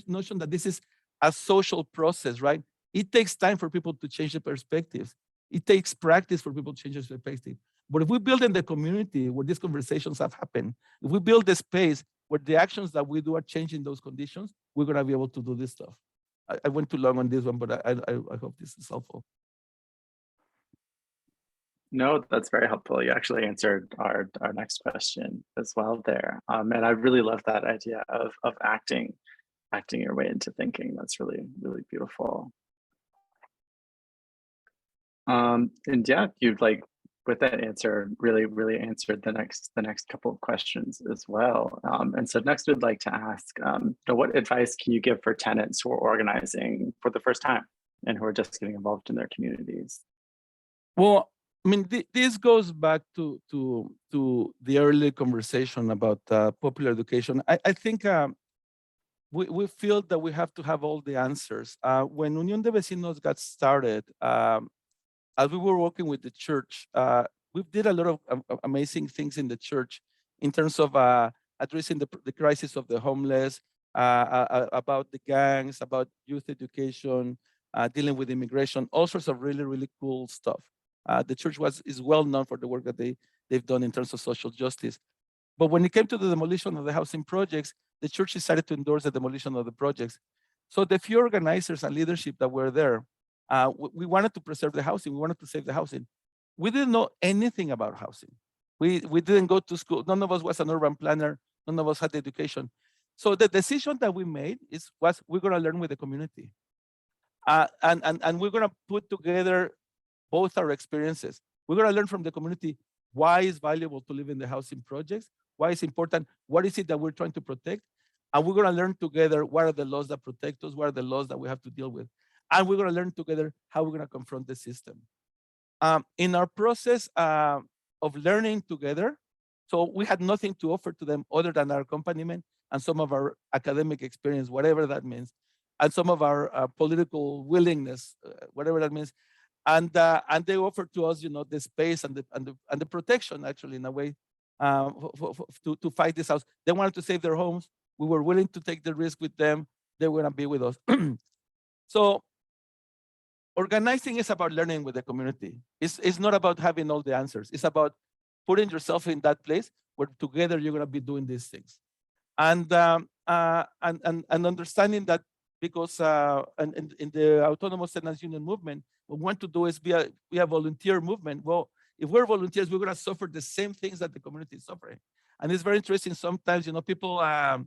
notion that this is a social process, right? It takes time for people to change their perspectives. It takes practice for people to change their perspective. But if we build in the community where these conversations have happened, if we build the space where the actions that we do are changing those conditions, we're going to be able to do this stuff. I went too long on this one, but I hope this is helpful. No, that's very helpful. You actually answered our next question as well there. And I really love that idea of acting your way into thinking. That's really, really beautiful. And yeah, you'd like with that answer really answered the next couple of questions as well. And so next we'd like to ask, what advice can you give for tenants who are organizing for the first time and who are just getting involved in their communities? Well, I mean, this goes back to the early conversation about popular education. I think we feel that we have to have all the answers. When Union de Vecinos got started, as we were working with the church, we did a lot of amazing things in the church in terms of addressing the crisis of the homeless, about the gangs, about youth education, dealing with immigration, all sorts of really cool stuff. The church is well known for the work that they've done in terms of social justice. But when it came to the demolition of the housing projects, the church decided to endorse the demolition of the projects. So the few organizers and leadership that were there, we wanted to preserve the housing. We wanted to save the housing. We didn't know anything about housing. We didn't go to school. None of us was an urban planner. None of us had the education. So the decision that we made was we're going to learn with the community. And we're going to put together both our experiences. We're going to learn from the community why it's valuable to live in the housing projects, why it's important, what is it that we're trying to protect, and we're going to learn together what are the laws that protect us, what are the laws that we have to deal with, and we're going to learn together how we're going to confront the system. In our process of learning together, so we had nothing to offer to them other than our accompaniment and some of our academic experience, whatever that means, and some of our political willingness, whatever that means. And they offered to us, the space and the protection, actually, in a way, to fight this out. They wanted to save their homes. We were willing to take the risk with them. They were going to be with us. So organizing is about learning with the community. It's not about having all the answers. It's about putting yourself in that place where together you're going to be doing these things, and understanding that, because in the Autonomous Tenants Union movement, what we want to do is be a volunteer movement. Well, if we're volunteers, we're going to suffer the same things that the community is suffering. And it's very interesting. Sometimes, people, I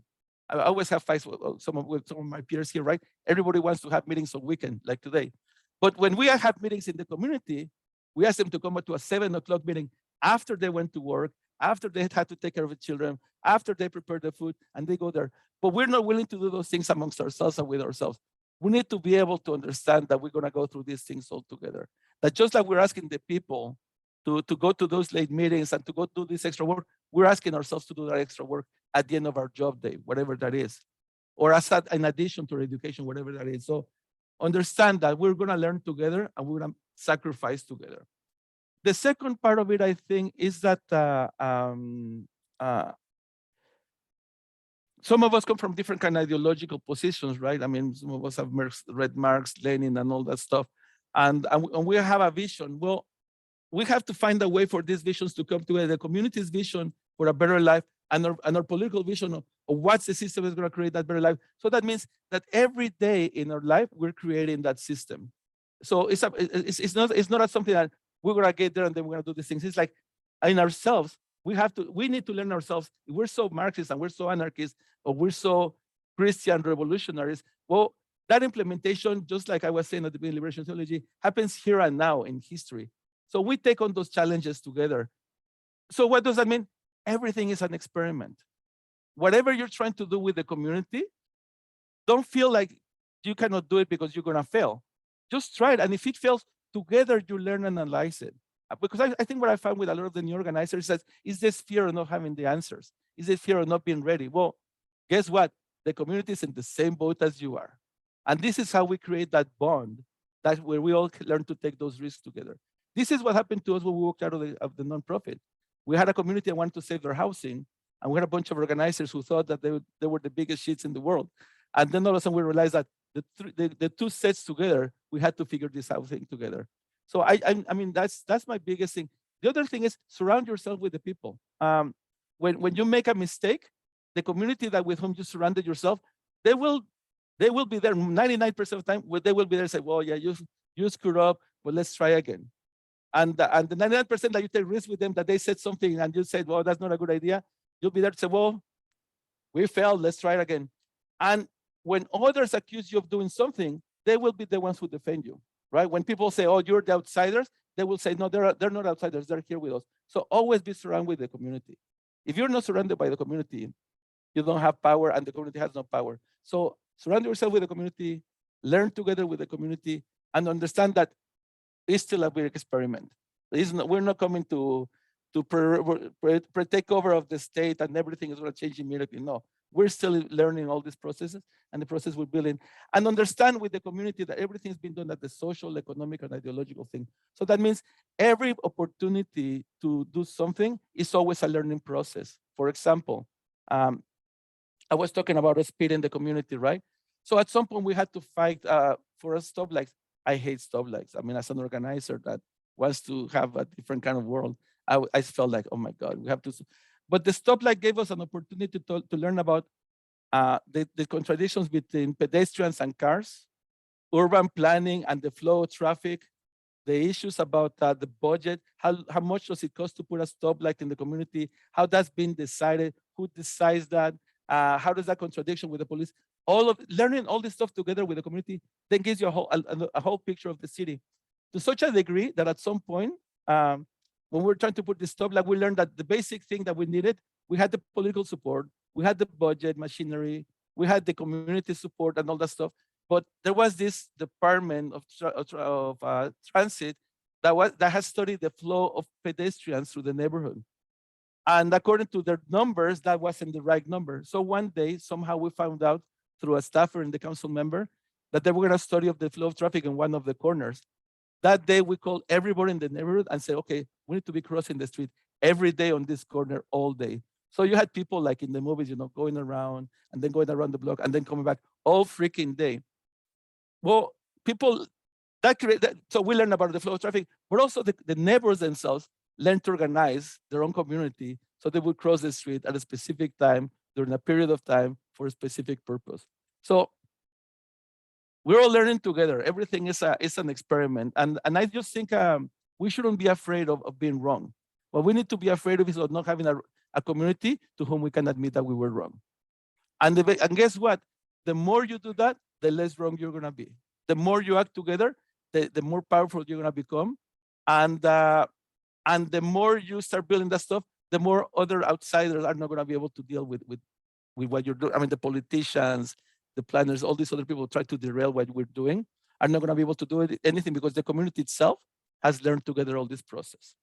always have fights with some of my peers here, right? Everybody wants to have meetings on weekend, like today. But when we have meetings in the community, we ask them to come to a 7 o'clock meeting after they went to work, after they had to take care of the children, after they prepare the food, and they go there. But we're not willing to do those things amongst ourselves and with ourselves. We need to be able to understand that we're going to go through these things all together. That just like we're asking the people to go to those late meetings and to go do this extra work, we're asking ourselves to do that extra work at the end of our job day, whatever that is, or as in addition to education, whatever that is. So understand that we're going to learn together and we're going to sacrifice together. The second part of it, I think, is that some of us come from different kind of ideological positions, right? I mean, some of us have read Marx, Lenin, and all that stuff, and we have a vision. Well, we have to find a way for these visions to come together. The community's vision for a better life and our political vision of what's the system is going to create that better life. So that means that every day in our life, we're creating that system. So it's not something that we're going to get there and then we're going to do these things. It's like in ourselves, we need to learn ourselves. If we're so Marxist and we're so anarchist, or we're so Christian revolutionaries, well, that implementation, just like I was saying at the beginning, liberation theology, happens here and now in history. So we take on those challenges together. So what does that mean? Everything is an experiment. Whatever you're trying to do with the community, don't feel like you cannot do it because you're going to fail. Just try it. And if it fails, together you learn and analyze it. Because I think what I found with a lot of the new organizers is this fear of not having the answers. Is this fear of not being ready? Well, guess what? The community is in the same boat as you are. And this is how we create that bond, where we all learn to take those risks together. This is what happened to us when we walked out of the nonprofit. We had a community that wanted to save their housing, and we had a bunch of organizers who thought that they were the biggest shits in the world. And then all of a sudden we realized that the two sets together, we had to figure this out thing together. So I mean, that's my biggest thing. The other thing is surround yourself with the people. When you make a mistake, the community with whom you surrounded yourself, they will be there 99% of the time. They will be there and say, well, yeah, you screwed up, but let's try again. And the 99% that you take risks with them, that they said something and you said, well, that's not a good idea, you'll be there to say, well, we failed, let's try it again. And when others accuse you of doing something, they will be the ones who defend you. right? When people say, oh, you're the outsiders, they will say, no, they're not outsiders, they're here with us. So always be surrounded with the community. If you're not surrounded by the community, you don't have power and the community has no power. So surround yourself with the community, learn together with the community, and understand that it's still a big experiment. We're not coming to take over of the state and everything is going to change immediately. No, we're still learning all these processes and the process we're building, and understand with the community that everything's been done at the social, economic, and ideological thing. So that means every opportunity to do something is always a learning process. For example, I was talking about speed in the community, right? So at some point we had to fight for a stoplights. I hate stoplights. I mean, as an organizer that wants to have a different kind of world, I felt like, oh my God, we have to. But the stoplight gave us an opportunity to learn about the contradictions between pedestrians and cars, urban planning and the flow of traffic, the issues about the budget, how much does it cost to put a stoplight in the community, how that's been decided, who decides that, how does that contradiction with the police, learning all this stuff together with the community, then gives you a whole picture of the city. To such a degree that at some point, when we're trying to put this stoplight, we learned that the basic thing that we needed, we had the political support, we had the budget, machinery, we had the community support and all that stuff. But there was this department of transit that has studied the flow of pedestrians through the neighborhood. And according to their numbers, that wasn't the right number. So one day, somehow we found out through a staffer and the council member that they were going to study of the flow of traffic in one of the corners. That day, we called everybody in the neighborhood and said, okay, we need to be crossing the street every day on this corner all day. So you had people like in the movies, going around and then going around the block and then coming back all freaking day. Well, people, so we learned about the flow of traffic, but also the neighbors themselves learned to organize their own community so they would cross the street at a specific time during a period of time for a specific purpose. So we're all learning together. Everything is an experiment. And I just think we shouldn't be afraid of being wrong. What we need to be afraid of is of not having a community to whom we can admit that we were wrong. And guess what? The more you do that, the less wrong you're going to be. The more you act together, the more powerful you're going to become. And the more you start building that stuff, the more other outsiders are not going to be able to deal with what you're doing. I mean, the politicians, the planners, all these other people try to derail what we're doing are not going to be able to do anything because the community itself has learned together all this process.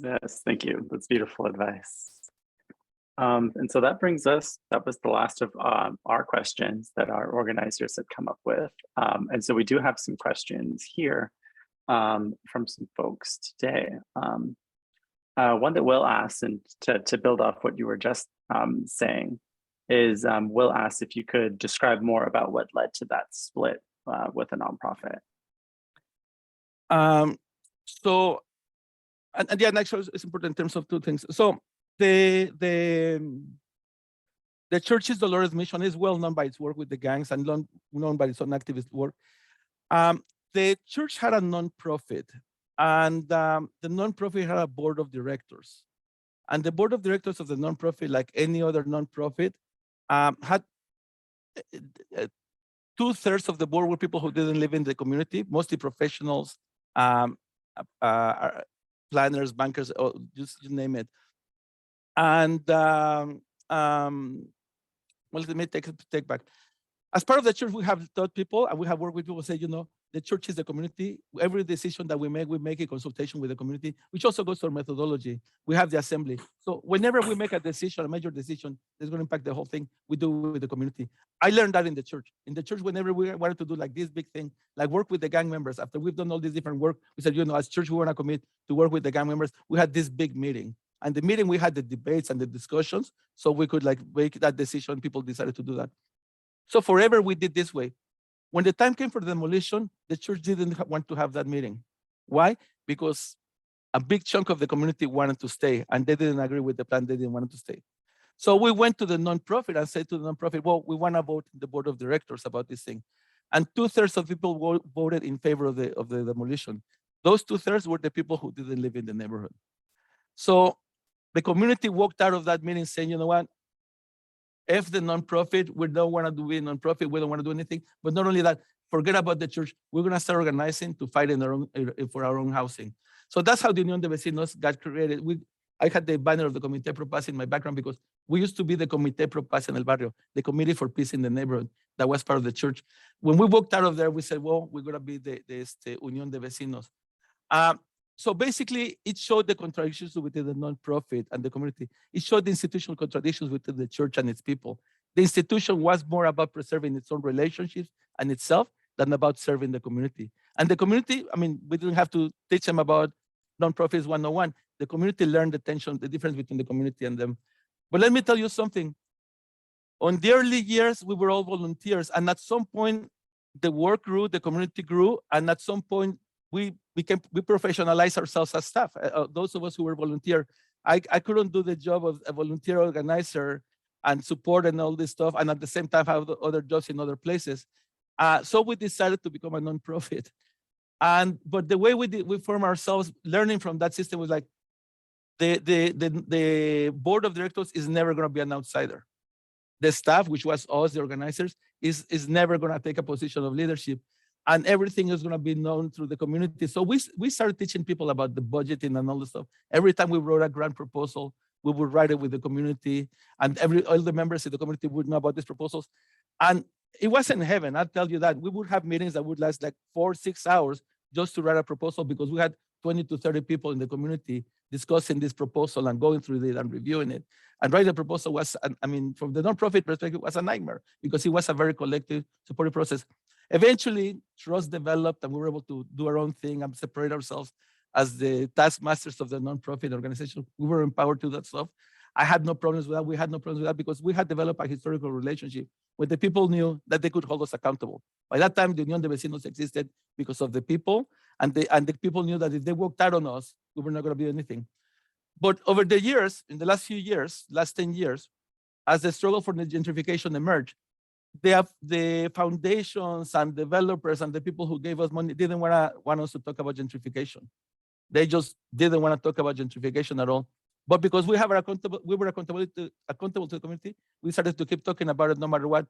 Yes, thank you. That's beautiful advice. And so that was the last of our questions that our organizers had come up with. And so we do have some questions here from some folks today. One that Will asked, and to build off what you were just saying, is Will asked if you could describe more about what led to that split with a nonprofit. And yeah, actually it's important in terms of two things. So the Church's Dolores Mission is well known by its work with the gangs and known by its own activist work. The church had a nonprofit, and the nonprofit had a board of directors. And the board of directors of the nonprofit, like any other nonprofit, had 2/3 of the board were people who didn't live in the community, mostly professionals, planners, bankers, just you name it. And well, let me take back. As part of the church, we have taught people and we have worked with people who say, the church is the community. Every decision that we make in consultation with the community, which also goes to our methodology. We have the assembly. So whenever we make a decision, a major decision that's going to impact the whole thing, we do it with the community. I learned that in the church. In the church, whenever we wanted to do like this big thing, like work with the gang members, after we've done all this different work, we said, as church, we want to commit to work with the gang members. We had this big meeting. And the meeting, we had the debates and the discussions, so we could make that decision. People decided to do that. So forever we did this way. When the time came for the demolition, the church didn't want to have that meeting. Why? Because a big chunk of the community wanted to stay and they didn't agree with the plan. They didn't want to stay. So we went to the nonprofit and said to the nonprofit, well, we want to vote in the board of directors about this thing. And 2/3 of people voted in favor of the demolition. Those 2/3 were the people who didn't live in the neighborhood. So the community walked out of that meeting saying, you know what? F the nonprofit. We don't want to do a nonprofit. We don't want to do anything. But not only that, forget about the church. We're going to start organizing to fight for our own housing. So that's how the Union de Vecinos got created. I had the banner of the Comité Pro Paz in my background because we used to be the Comité Pro Paz en el Barrio, the Committee for Peace in the Neighborhood that was part of the church. When we walked out of there, we said, well, we're going to be the Union de Vecinos. So basically, it showed the contradictions within the nonprofit and the community. It showed the institutional contradictions within the church and its people. The institution was more about preserving its own relationships and itself than about serving the community. And the community, I mean, we didn't have to teach them about nonprofits 101. The community learned the difference between the community and them. But let me tell you something. On the early years, we were all volunteers. And at some point, the work grew, the community grew. And at some point, we professionalized ourselves as staff. Those of us who were volunteer, I couldn't do the job of a volunteer organizer and support and all this stuff, and at the same time have other jobs in other places. So we decided to become a nonprofit. But the way we form ourselves, learning from that system was like, the board of directors is never going to be an outsider. The staff, which was us, the organizers, is never going to take a position of leadership. And everything is going to be known through the community. So we started teaching people about the budgeting and all this stuff. Every time we wrote a grant proposal, we would write it with the community, and all the members of the community would know about these proposals. And it wasn't heaven, I'll tell you that. We would have meetings that would last like 4-6 hours just to write a proposal, because we had 20 to 30 people in the community discussing this proposal and going through it and reviewing it. And writing the proposal was, I mean, from the nonprofit perspective, was a nightmare because it was a very collective, supportive process. Eventually, trust developed and we were able to do our own thing and separate ourselves as the taskmasters of the nonprofit organization. We were empowered to do that stuff. I had no problems with that. We had no problems with that because we had developed a historical relationship where the people knew that they could hold us accountable. By that time, the Union de Vecinos existed because of the people, and the people knew that if they walked out on us, we were not going to do anything. But over the years, in the last few years, last 10 years, as the struggle for the gentrification emerged, the foundations and developers and the people who gave us money didn't want us to talk about gentrification. They just didn't want to talk about gentrification at all. But because we were accountable to the community, we started to keep talking about it no matter what.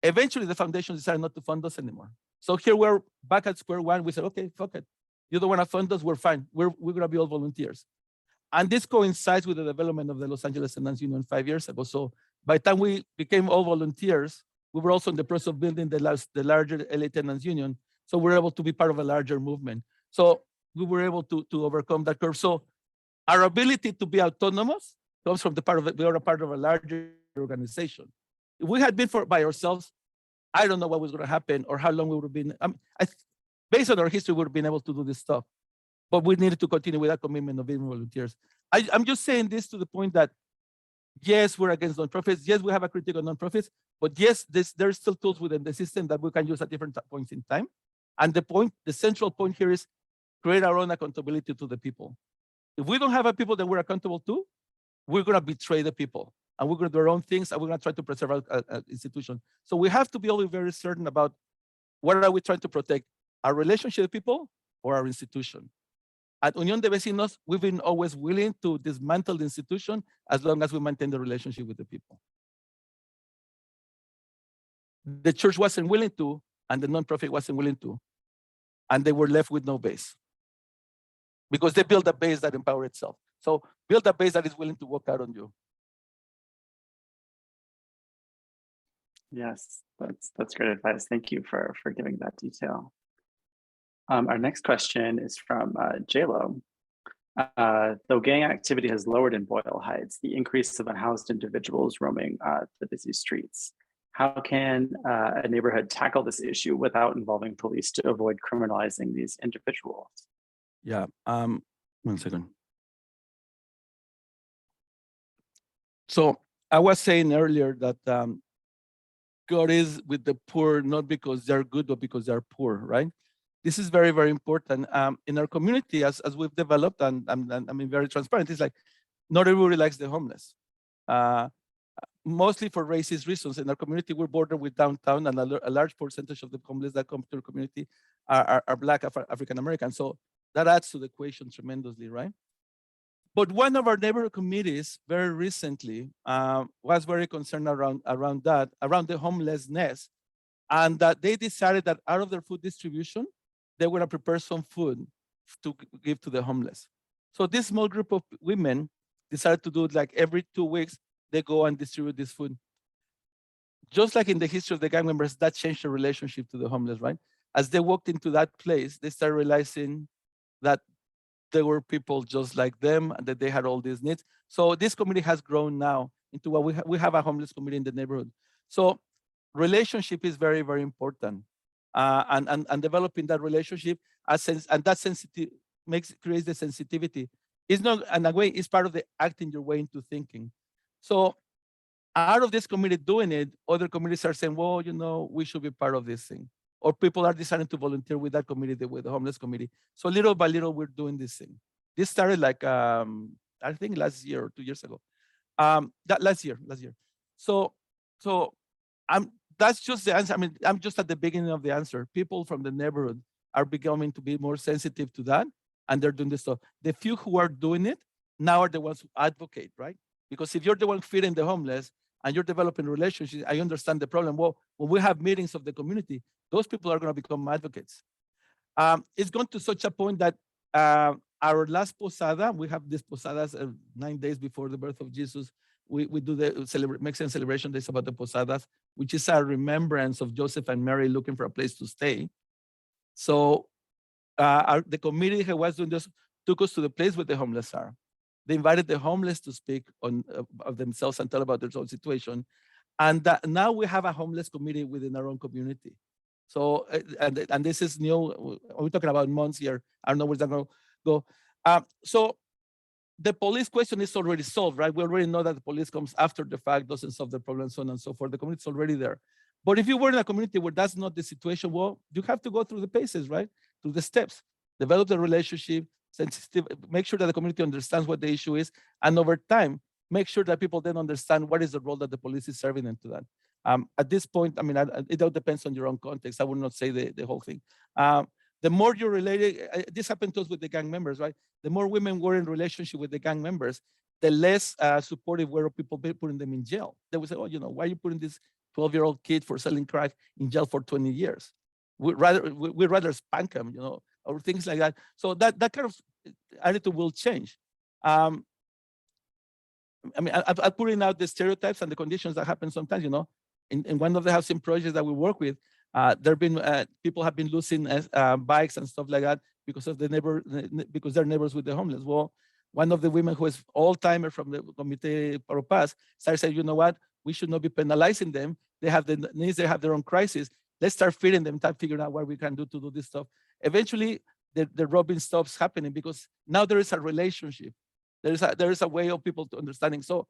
Eventually, the foundation decided not to fund us anymore. So here we're back at square one. We said, okay, fuck it. You don't want to fund us, we're fine. We're going to be all volunteers. And this coincides with the development of the Los Angeles Tenants Union 5 years ago. So by the time we became all volunteers, we were also in the process of building the larger LA Tenants Union. So we're able to be part of a larger movement. So we were able to overcome that curve. So our ability to be autonomous comes from we are a part of a larger organization. If we had been by ourselves, I don't know what was going to happen or how long we would have been. Based on our history, we would have been able to do this stuff. But we needed to continue with that commitment of being volunteers. I'm just saying this to the point that, yes, we're against nonprofits. Yes, we have a critique on nonprofits. But yes, there's still tools within the system that we can use at different points in time. And the central point here is create our own accountability to the people. If we don't have a people that we're accountable to, we're going to betray the people. And we're going to do our own things, and we're going to try to preserve our institution. So we have to be always very certain about what are we trying to protect, our relationship with people or our institution. At Union de Vecinos, we've been always willing to dismantle the institution as long as we maintain the relationship with the people. The church wasn't willing to, and the nonprofit wasn't willing to, and they were left with no base. Because they built a base that empowers itself. So build a base that is willing to work out on you. Yes, that's great advice. Thank you for giving that detail. Our next question is from JLo. Though gang activity has lowered in Boyle Heights, the increase of unhoused individuals roaming the busy streets. How can a neighborhood tackle this issue without involving police to avoid criminalizing these individuals? Yeah, 1 second. So I was saying earlier that God is with the poor, not because they're good, but because they're poor, right? This is very, very important. In our community, as we've developed, and I mean, very transparent, it's like, not everybody likes the homeless. Mostly for racist reasons. In our community, we're bordered with downtown, and a large percentage of the homeless that come to our community are Black African Americans. So that adds to the equation tremendously, right? But one of our neighborhood committees very recently was very concerned around the homelessness, and that they decided that out of their food distribution, they were going to prepare some food to give to the homeless. So this small group of women decided to do it like every 2 weeks, they go and distribute this food. Just like in the history of the gang members, that changed the relationship to the homeless, right? As they walked into that place, they started realizing that there were people just like them and that they had all these needs. So this committee has grown now into what we have a homeless committee in the neighborhood. So relationship is very, very important. And developing that relationship and that sensitive creates the sensitivity. It's not, in a way, it's part of the acting your way into thinking. So out of this committee doing it, other committees are saying, well, you know, we should be part of this thing. Or people are deciding to volunteer with that committee, with the homeless committee. So little by little, we're doing this thing. This started like, I think last year or 2 years ago. Last year. So that's just the answer. I mean, I'm just at the beginning of the answer. People from the neighborhood are becoming to be more sensitive to that, and they're doing this stuff. The few who are doing it now are the ones who advocate, right? Because if you're the one feeding the homeless and you're developing relationships, I understand the problem. Well, when we have meetings of the community, those people are going to become advocates. It's gone to such a point that our last posada, we have these posadas 9 days before the birth of Jesus. We do the Mexican celebration days about the posadas, which is a remembrance of Joseph and Mary looking for a place to stay. So the committee who was doing this took us to the place where the homeless are. They invited the homeless to speak of themselves and tell about their own situation. And now we have a homeless committee within our own community. So, and this is new, we're talking about months here. I don't know where's that going to go. So the police question is already solved, right? We already know that the police comes after the fact, doesn't solve the problem, so on and so forth. The community's already there. But if you were in a community where that's not the situation, well, you have to go through the paces, right? Through the steps, develop the relationship, sensitive, make sure that the community understands what the issue is. And over time, make sure that people then understand what is the role that the police is serving into that. At this point, I mean, it all depends on your own context. I would not say the whole thing. The more you're related, this happened to us with the gang members, right? The more women were in relationship with the gang members, the less supportive were people putting them in jail. They would say, oh, you know, why are you putting this 12-year-old kid for selling crack in jail for 20 years? We'd rather spank him, you know, or things like that. So that kind of attitude will change. I mean, I'm putting out the stereotypes and the conditions that happen sometimes, you know. In one of the housing projects that we work with, people have been losing bikes and stuff like that because of because they're neighbors with the homeless. Well, one of the women who is all-timer from the Comité Paro Paz started saying, you know what, we should not be penalizing them. They have the needs, they have their own crisis. Let's start feeding them, start figuring out what we can do to do this stuff. Eventually, the robbing stops happening because now there is a relationship. There is a way of people to understanding. So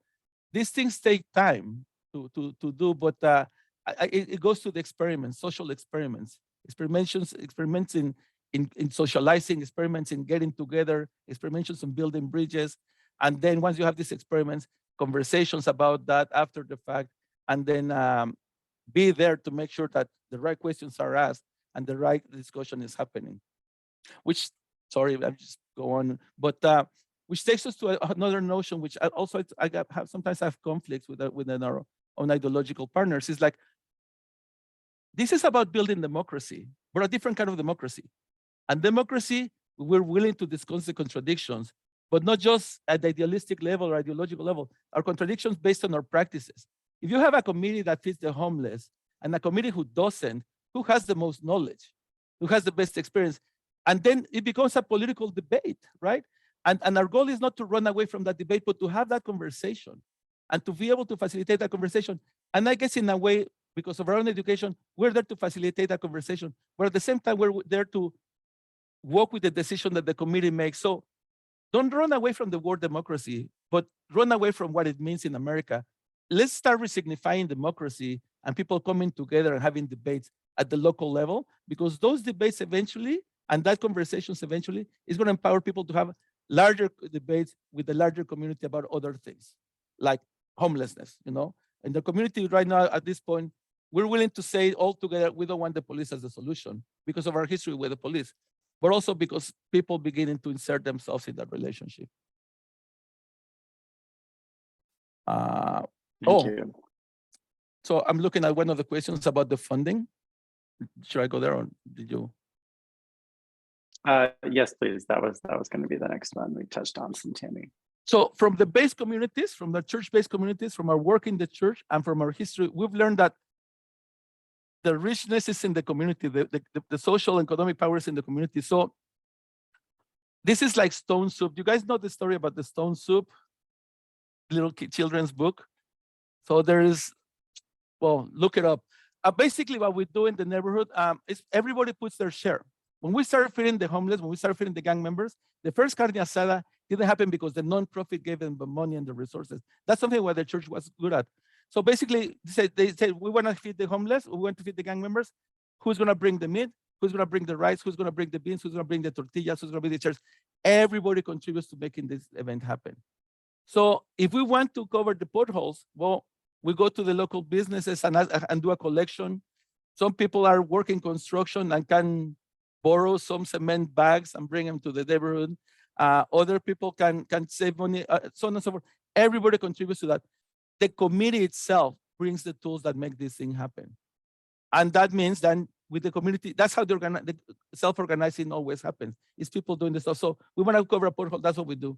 these things take time to do, but it goes to the experiments, social experiments, experiments in socializing, experiments in getting together, experiments in building bridges. And then once you have these experiments, conversations about that after the fact, and then be there to make sure that the right questions are asked and the right discussion is happening. Which, sorry, I'm just go on, but which takes us to another notion, which sometimes have conflicts within our own ideological partners. Is like, this is about building democracy, but a different kind of democracy. And democracy, we're willing to discuss the contradictions, but not just at the idealistic level or ideological level. Our contradictions based on our practices. If you have a committee that feeds the homeless and a committee who doesn't, who has the most knowledge, who has the best experience? And then it becomes a political debate, right? And our goal is not to run away from that debate, but to have that conversation and to be able to facilitate that conversation. And I guess in a way, because of our own education, we're there to facilitate that conversation. But at the same time, we're there to work with the decision that the committee makes. So don't run away from the word democracy, but run away from what it means in America. Let's start resignifying democracy and people coming together and having debates at the local level, because those debates eventually, and that conversations eventually, is going to empower people to have larger debates with the larger community about other things, like homelessness, you know. In the community right now, at this point, we're willing to say all together, we don't want the police as the solution because of our history with the police, but also because people beginning to insert themselves in that relationship. Thank you. So I'm looking at one of the questions about the funding. Should I go there or did you? Yes, please. That was going to be the next one we touched on some, Tammy. So from the base communities, from the church-based communities, from our work in the church and from our history, we've learned that the richness is in the community, the social and economic powers in the community. So this is like stone soup. You guys know the story about the stone soup, little children's book? So there is, well, look it up. Basically what we do in the neighborhood is everybody puts their share. When we started feeding the homeless, when we started feeding the gang members, the first carne asada didn't happen because the nonprofit gave them the money and the resources. That's something where the church was good at. So basically, they said, we want to feed the homeless, we want to feed the gang members. Who's going to bring the meat? Who's going to bring the rice? Who's going to bring the beans? Who's going to bring the tortillas? Who's going to bring the chairs? Everybody contributes to making this event happen. So if we want to cover the potholes, well, we go to the local businesses and do a collection. Some people are working construction and can borrow some cement bags and bring them to the neighborhood. Other people can save money, so on and so forth. Everybody contributes to that. The committee itself brings the tools that make this thing happen. And that means then with the community, that's how the self-organizing always happens. It's people doing this stuff. So we want to cover a pothole, that's what we do.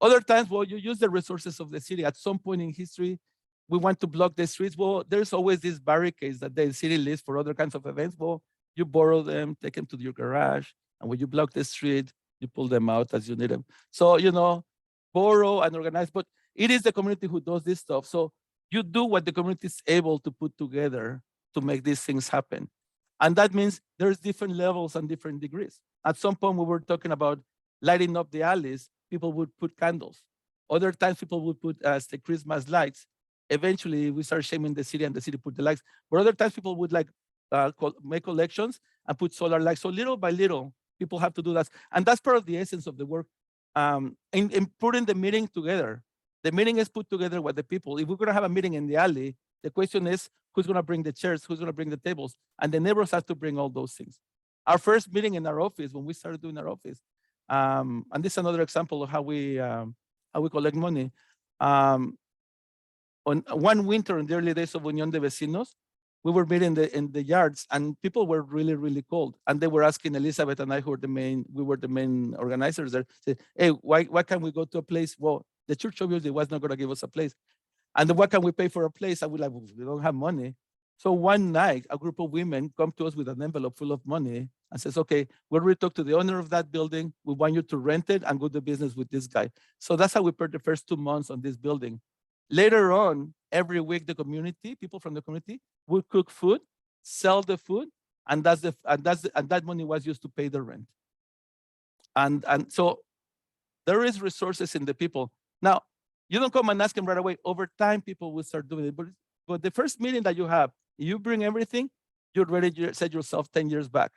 Other times, well, you use the resources of the city. At some point in history, we want to block the streets. Well, there's always these barricades that the city lists for other kinds of events. Well, you borrow them, take them to your garage, and when you block the street, you pull them out as you need them. So, you know, borrow and organize, but it is the community who does this stuff. So you do what the community is able to put together to make these things happen. And that means there's different levels and different degrees. At some point, we were talking about lighting up the alleys. People would put candles. Other times, people would put the Christmas lights. Eventually, we started shaming the city, and the city put the lights. But other times, people would like make collections and put solar lights. So little by little, people have to do that. And that's part of the essence of the work. In putting the meeting together, the meeting is put together with the people. If we're going to have a meeting in the alley, the question is, who's going to bring the chairs? Who's going to bring the tables? And the neighbors have to bring all those things. Our first meeting in our office, when we started doing our office, and this is another example of how we collect money. On one winter in the early days of Union de Vecinos, we were meeting in the yards, and people were really, really cold. And they were asking Elizabeth and I, who were the main organizers there, said, hey, why can't we go to a place? Well, the church obviously was not going to give us a place. And then what can we pay for a place? And we're like, well, we don't have money. So one night, a group of women come to us with an envelope full of money and says, okay, we'll really talk to the owner of that building. We want you to rent it and go to business with this guy. So that's how we put the first 2 months on this building. Later on, every week, the community, people from the community, would cook food, sell the food, and that money was used to pay the rent. And so there is resources in the people. Now, you don't come and ask them right away. Over time, people will start doing it. But the first meeting that you have, you bring everything, you're ready to set yourself 10 years back.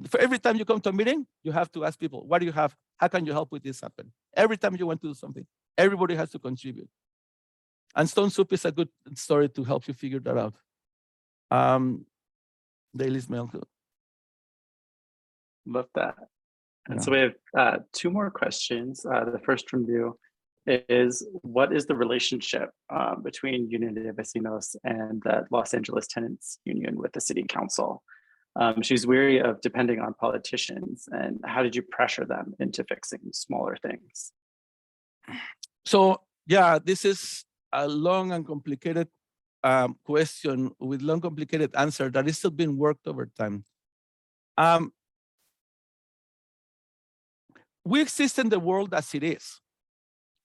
For every time you come to a meeting, you have to ask people, what do you have? How can you help with this happen? Every time you want to do something, everybody has to contribute. And Stone Soup is a good story to help you figure that out. Daily Mail. Love that. And Yeah. so we have 2 more questions. The first from you is, what is the relationship between Union de Vecinos and the Los Angeles Tenants Union with the city council? She's weary of depending on politicians, and how did you pressure them into fixing smaller things? So yeah, this is a long and complicated question with long, complicated answer that is still being worked over time. We exist in the world as it is.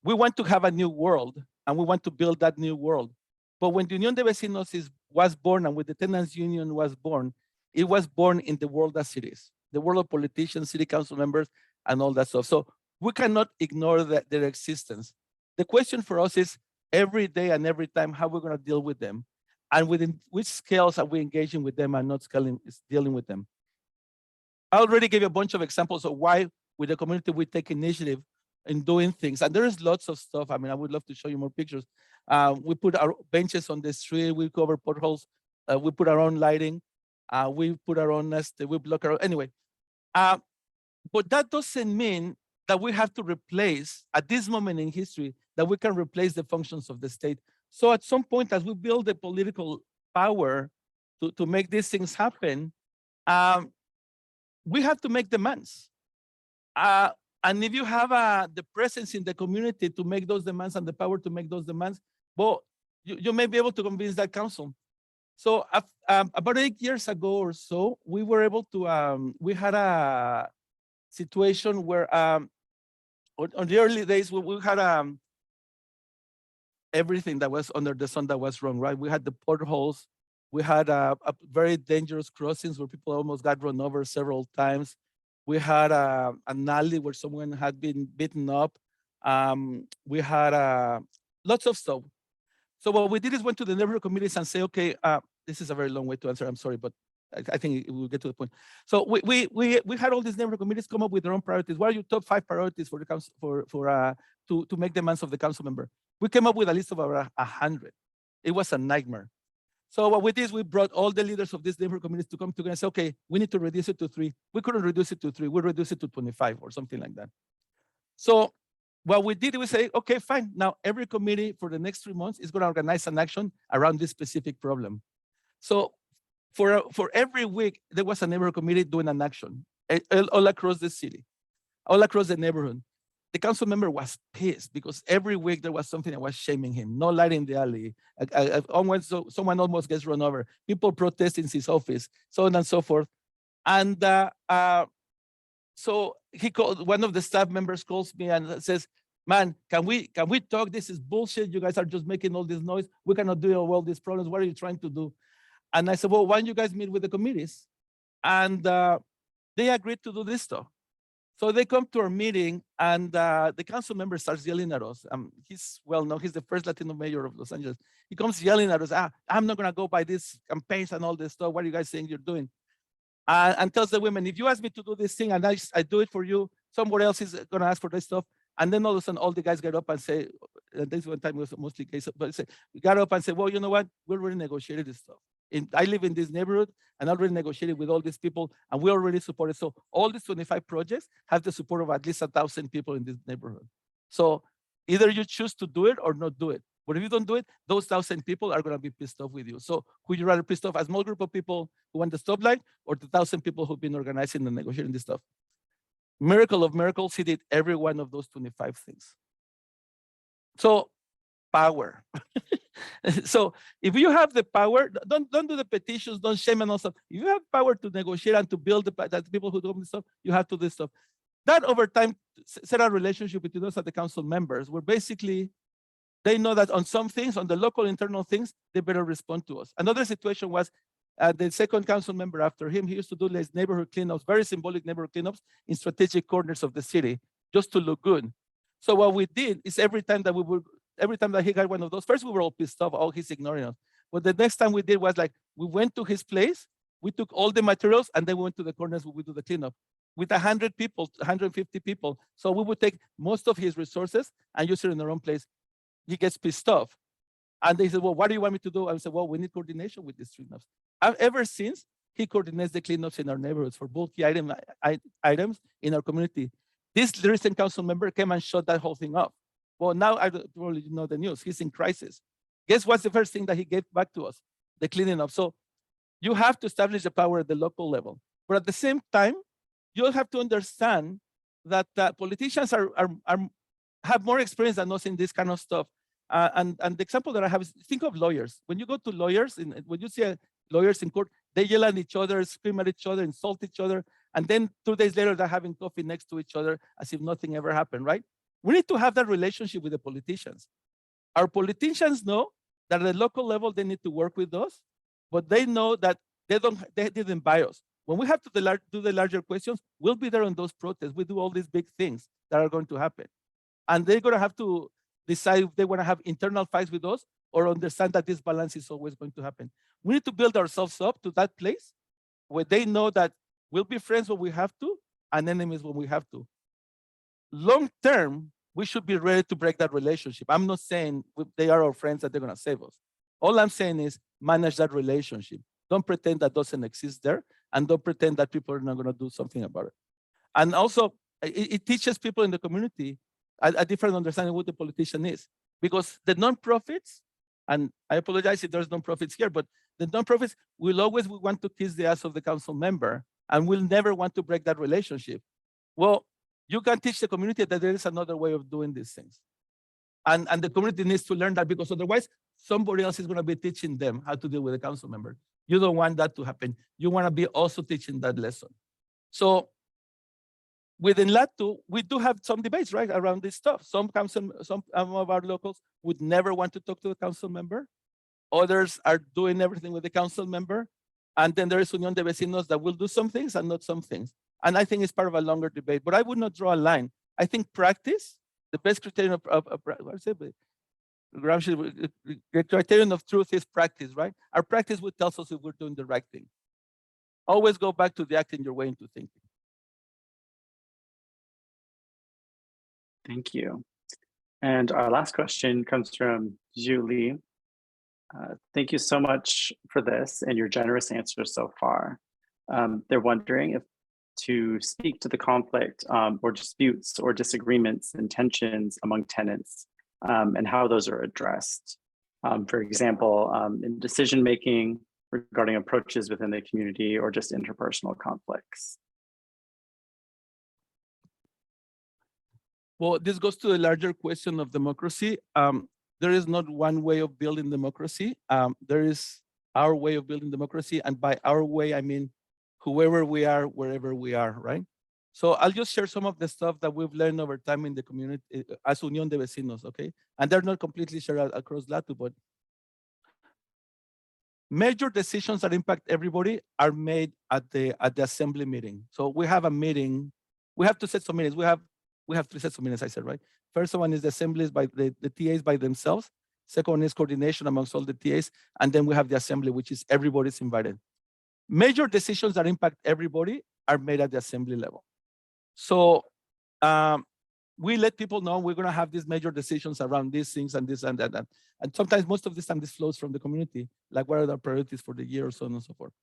We want to have a new world, and we want to build that new world. But when the Union de Vecinos was born, and when the Tenants Union was born, it was born in the world as it is, the world of politicians, city council members, and all that stuff. So we cannot ignore their existence. The question for us is, every day and every time, how we're going to deal with them, and within which scales are we engaging with them and not dealing with them. I already gave you a bunch of examples of why with the community we take initiative in doing things, and there is lots of stuff. I mean, I would love to show you more pictures. We put our benches on the street, we cover potholes, we put our own lighting, we put our own nest, we block our own, anyway. But that doesn't mean that we have to replace, at this moment in history, that we can replace the functions of the state. So at some point, as we build the political power to make these things happen, we have to make demands. And if you have the presence in the community to make those demands and the power to make those demands, well, you may be able to convince that council. So about 8 years ago or so, we were able to, we had a situation where on the early days, we had everything that was under the sun that was wrong, right? We had the potholes. We had a very dangerous crossings where people almost got run over several times. We had an alley where someone had been beaten up. We had lots of stuff. So what we did is went to the neighborhood committees and say, okay, this is a very long way to answer. I'm sorry, but I think we'll get to the point. So we had all these neighborhood committees come up with their own priorities. What are your top 5 priorities for the council to make demands of the council member? We came up with a list of over 100. It was a nightmare. So what we did is we brought all the leaders of these neighborhood committees to come together and say, okay, we need to reduce it to 3. We couldn't reduce it to 3. We reduced it to 25 or something like that. So what we did, we say, okay, fine. Now every committee for the next 3 months is going to organize an action around this specific problem. So for every week, there was a neighborhood committee doing an action all across the city, all across the neighborhood. The council member was pissed because every week there was something that was shaming him. No light in the alley. Someone almost gets run over. People protest in his office, so on and so forth. And so he called, one of the staff members calls me and says, man, can we talk? This is bullshit. You guys are just making all this noise. We cannot deal with all these problems. What are you trying to do? And I said, well, why don't you guys meet with the committees? And they agreed to do this stuff. So they come to our meeting and the council member starts yelling at us. He's well known, he's the first Latino mayor of Los Angeles. He comes yelling at us, I'm not gonna go by these campaigns and all this stuff. What are you guys saying you're doing? And tells the women, if you ask me to do this thing and I do it for you, somebody else is gonna ask for this stuff. And then all of a sudden, all the guys get up and say, this one time was mostly gays, but we got up and said, well, you know what? We already negotiated this stuff. I live in this neighborhood and I already negotiated with all these people and we already supported. So all these 25 projects have the support of at least 1,000 people in this neighborhood. So either you choose to do it or not do it. But if you don't do it, those 1,000 people are going to be pissed off with you. So who you rather pissed off? A small group of people who want the stoplight or the 1,000 people who've been organizing and negotiating this stuff? Miracle of miracles, he did every one of those 25 things. So power. So if you have the power, don't do the petitions, don't shame and all stuff. If you have power to negotiate and to build the people who do this stuff, you have to do this stuff. That over time set a relationship between us and the council members where basically they know that on some things, on the local internal things, they better respond to us. Another situation was the second council member after him, he used to do these neighborhood cleanups, very symbolic neighborhood cleanups in strategic corners of the city, just to look good. So what we did is every time that he got one of those, first we were all pissed off, oh, he's ignoring us. But the next time we did was like, we went to his place, we took all the materials, and then we went to the corners where we do the cleanup with 100 people, 150 people. So we would take most of his resources and use it in our own place. He gets pissed off. And they said, well, what do you want me to do? I said, well, we need coordination with these cleanups. Ever since, he coordinates the cleanups in our neighborhoods for bulky items in our community. This recent council member came and shut that whole thing up. Well, now I probably know the news. He's in crisis. Guess what's the first thing that he gave back to us? The cleaning up. So you have to establish the power at the local level. But at the same time, you'll have to understand that politicians have more experience than us in this kind of stuff. And the example that I have is, think of lawyers. When you go to lawyers, when you see lawyers in court, they yell at each other, scream at each other, insult each other. And then 2 days later, they're having coffee next to each other as if nothing ever happened, right? We need to have that relationship with the politicians. Our politicians know that at the local level, they need to work with us, but they know that they didn't buy us. When we have to do the larger questions, we'll be there on those protests. We do all these big things that are going to happen. And they're going to have to decide if they want to have internal fights with us or understand that this balance is always going to happen. We need to build ourselves up to that place where they know that we'll be friends when we have to and enemies when we have to. Long term, we should be ready to break that relationship. I'm not saying they are our friends that they're going to save us. All I'm saying is manage that relationship. Don't pretend that doesn't exist there, and don't pretend that people are not going to do something about it. And also, it teaches people in the community a different understanding of what the politician is. Because the nonprofits, and I apologize if there's nonprofits here, but the nonprofits will always want to kiss the ass of the council member and will never want to break that relationship. Well, you can teach the community that there is another way of doing these things. And the community needs to learn that, because otherwise somebody else is going to be teaching them how to deal with a council member. You don't want that to happen. You want to be also teaching that lesson. So within LATU, we do have some debates, right, around this stuff. Some of our locals would never want to talk to the council member. Others are doing everything with the council member. And then there is Union de Vecinos that will do some things and not some things. And I think it's part of a longer debate, but I would not draw a line. I think practice, the best criterion of what is it? The criterion of truth is practice, right? Our practice would tell us if we're doing the right thing. Always go back to the acting your way into thinking. Thank you. And our last question comes from Julie. Thank you so much for this and your generous answers so far. They're wondering if to speak to the conflict or disputes or disagreements and tensions among tenants and how those are addressed. For example, in decision-making regarding approaches within the community or just interpersonal conflicts. Well, this goes to the larger question of democracy. There is not one way of building democracy. There is our way of building democracy. And by our way, I mean, whoever we are, wherever we are, right? So I'll just share some of the stuff that we've learned over time in the community as Union de Vecinos, okay? And they're not completely shared across LATU, but major decisions that impact everybody are made at the assembly meeting. So we have a meeting. We have to set some meetings. We have 3 sets of meetings, I said, right? First one is the assemblies by the TAs by themselves. Second one is coordination amongst all the TAs. And then we have the assembly, which is everybody's invited. Major decisions that impact everybody are made at the assembly level. So we let people know we're going to have these major decisions around these things and this and that. And sometimes, most of this time, this flows from the community, like what are the priorities for the year or so on and so forth.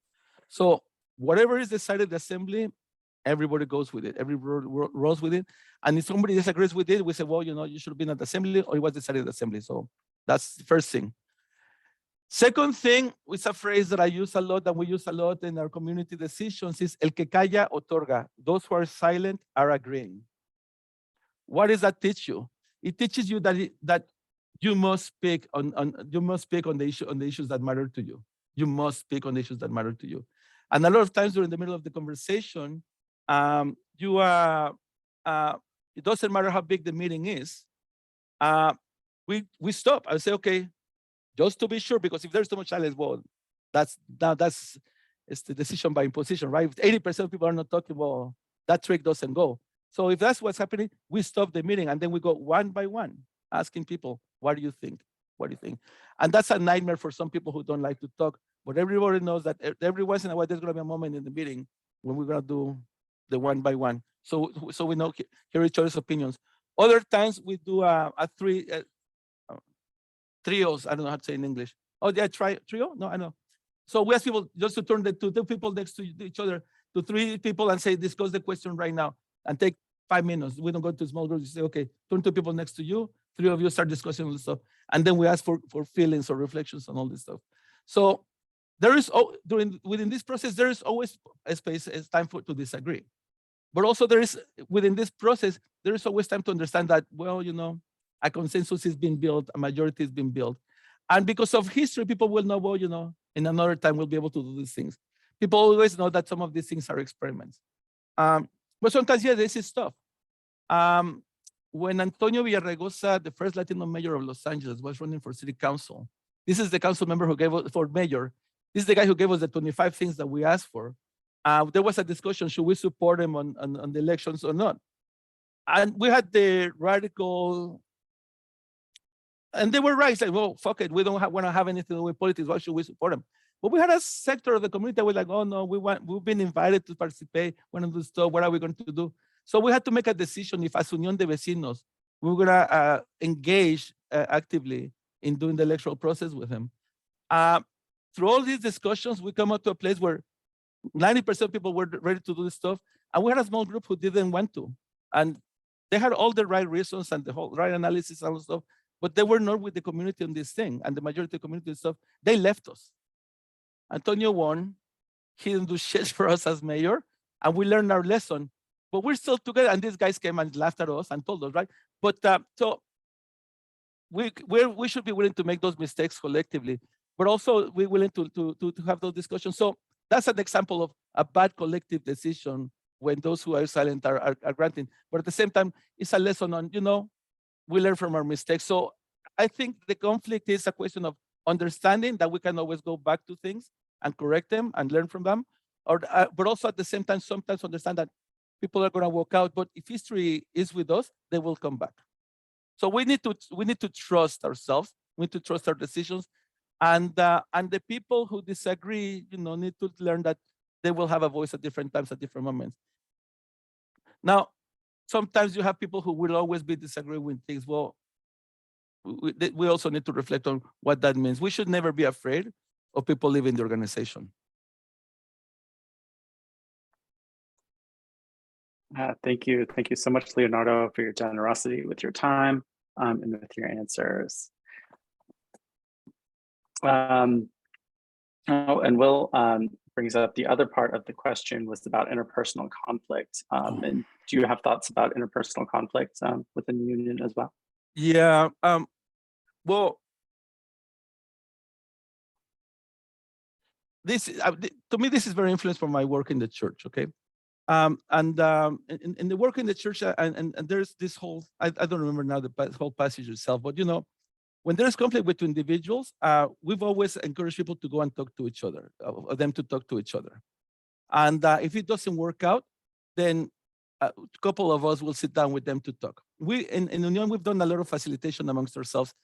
So whatever is decided at the assembly, everybody goes with it. Everybody rolls with it. And if somebody disagrees with it, we say, well, you know, you should have been at the assembly, or it was decided at the assembly. So that's the first thing. Second thing is a phrase that I use a lot, that we use a lot in our community decisions, is el que calla otorga. Those who are silent are agreeing. What does that teach you? It teaches you that you must speak on the issues that matter to you. You must speak on the issues that matter to you. And a lot of times during the middle of the conversation, it doesn't matter how big the meeting is. We stop. I say, okay, just to be sure, because if there's too much silence, well, that's the decision by imposition, right? If 80% of people are not talking, well, that trick doesn't go. So if that's what's happening, we stop the meeting and then we go one by one, asking people, what do you think? What do you think? And that's a nightmare for some people who don't like to talk, but everybody knows that every once in a while, there's gonna be a moment in the meeting when we're gonna do the one by one. So we know, hear each other's opinions. Other times we do trios. I don't know how to say in English. Oh, yeah, trio? No, I know. So we ask people just to turn the two people next to each other to 3 people and say, discuss the question right now, and take 5 minutes. We don't go to small groups. You say, okay, turn 2 people next to you. 3 of you start discussing all this stuff. And then we ask for feelings or reflections on all this stuff. So there is, within this process, there is always a space, it's time to disagree. But also there is, within this process, there is always time to understand that, well, you know, a consensus is being built, a majority is being built. And because of history, people will know, well, you know, in another time we'll be able to do these things. People always know that some of these things are experiments. But sometimes, yeah, this is tough. When Antonio Villaraigosa, the first Latino mayor of Los Angeles, was running for city council, this is the council member who gave us, for mayor, this is the guy who gave us the 25 things that we asked for. There was a discussion, should we support him on the elections or not? And we had the radical, and they were right, like, well, fuck it, we don't want to have anything to do with politics, why should we support him? But we had a sector of the community that was like, oh no, we've been invited to participate, want to do stuff, what are we going to do? So we had to make a decision if as Union de Vecinos, we were gonna engage actively in doing the electoral process with him. Through all these discussions, we come up to a place where 90% of people were ready to do this stuff, and we had a small group who didn't want to. And they had all the right reasons and the whole right analysis and all stuff, but they were not with the community on this thing. And the majority of the community stuff, they left us. Antonio won. He didn't do shit for us as mayor, and we learned our lesson. But we're still together, and these guys came and laughed at us and told us, right? But so we should be willing to make those mistakes collectively, but also we're willing to have those discussions. So that's an example of a bad collective decision when those who are silent are granting. But at the same time, it's a lesson on, we learn from our mistakes. So I think the conflict is a question of understanding that we can always go back to things and correct them and learn from them. But also at the same time, sometimes understand that people are going to walk out, but if history is with us, they will come back. So we need to trust ourselves. We need to trust our decisions, and the people who disagree, need to learn that they will have a voice at different times, at different moments. Now, sometimes you have people who will always be disagreeing with things. Well, we also need to reflect on what that means. We should never be afraid of people leaving the organization. Thank you. Thank you so much, Leonardo, for your generosity with your time and with your answers. And Will brings up the other part of the question was about interpersonal conflict. And do you have thoughts about interpersonal conflict within the union as well? Yeah. Well, to me, this is very influenced from my work in the church. Okay. In the work in the church, and there's this whole, I don't remember now the whole passage itself, but when there's conflict between individuals, we've always encouraged people to go and talk to each other, them to talk to each other. And if it doesn't work out, then a couple of us will sit down with them to talk. We in Union, we've done a lot of facilitation amongst ourselves,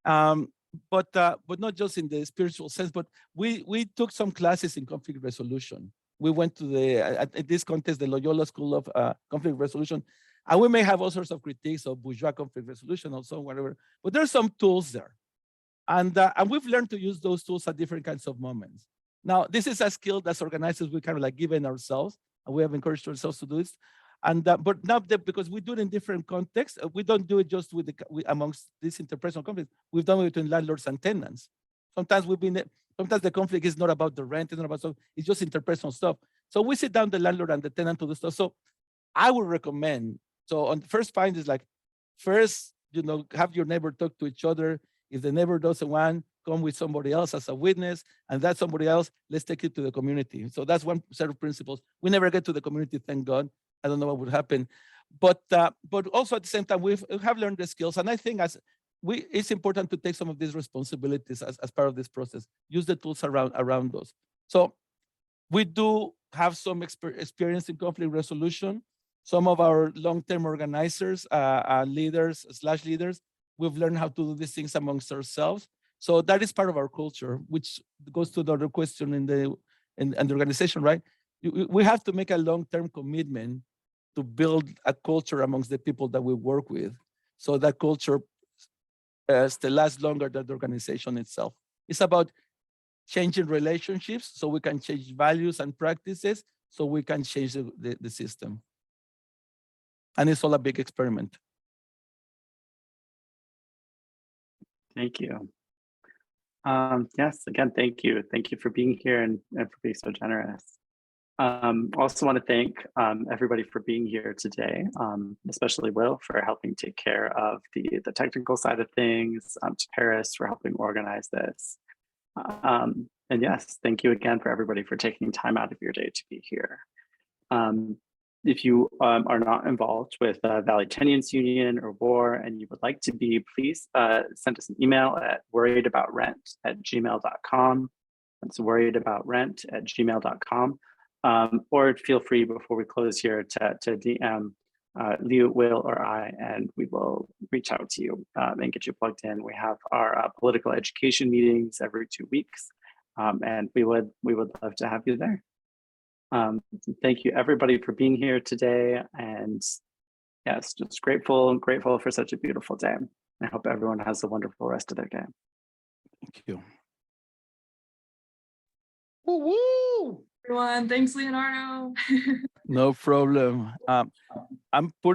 but not just in the spiritual sense, but we took some classes in conflict resolution. We went to at this contest, the Loyola School of Conflict Resolution, and we may have all sorts of critiques of bourgeois conflict resolution or so, whatever, but there's some tools there. And we've learned to use those tools at different kinds of moments. Now, this is a skill that's organizers we kind of like given ourselves, and we have encouraged ourselves to do this. And but now that because we do it in different contexts, we don't do it just with amongst these interpersonal conflicts. We've done it between landlords and tenants. Sometimes sometimes the conflict is not about the rent, it's not about stuff, it's just interpersonal stuff. So we sit down the landlord and the tenant to do stuff. So I would recommend, so on the first find is like, first, have your neighbor talk to each other. If the neighbor doesn't want, come with somebody else as a witness, and that somebody else, let's take it to the community. So that's one set of principles. We never get to the community, thank God. I don't know what would happen. But also at the same time, we have learned the skills. And I think it's important to take some of these responsibilities as part of this process. Use the tools around those. So we do have some experience in conflict resolution. Some of our long-term organizers, leaders, we've learned how to do these things amongst ourselves. So that is part of our culture, which goes to the other question in the organization, right? We have to make a long-term commitment to build a culture amongst the people that we work with, so that culture lasts longer than the organization itself. It's about changing relationships so we can change values and practices so we can change the system. And it's all a big experiment. Thank you. Yes, again, thank you. Thank you for being here and for being so generous. Also want to thank everybody for being here today, especially Will for helping take care of the technical side of things, to Paris for helping organize this. And yes, thank you again for everybody for taking time out of your day to be here. If you are not involved with Valley Tenants Union or WAR and you would like to be, please send us an email at worriedaboutrent@gmail.com. That's worriedaboutrent@gmail.com. Or feel free before we close here to DM Leo, Will, or I, and we will reach out to you and get you plugged in. We have our political education meetings every 2 weeks, and we would love to have you there. Thank you everybody for being here today, and yes, just grateful for such a beautiful day. I hope everyone has a wonderful rest of their day. Thank you. Woo-woo! Everyone, thanks, Leonardo. No problem. I'm putting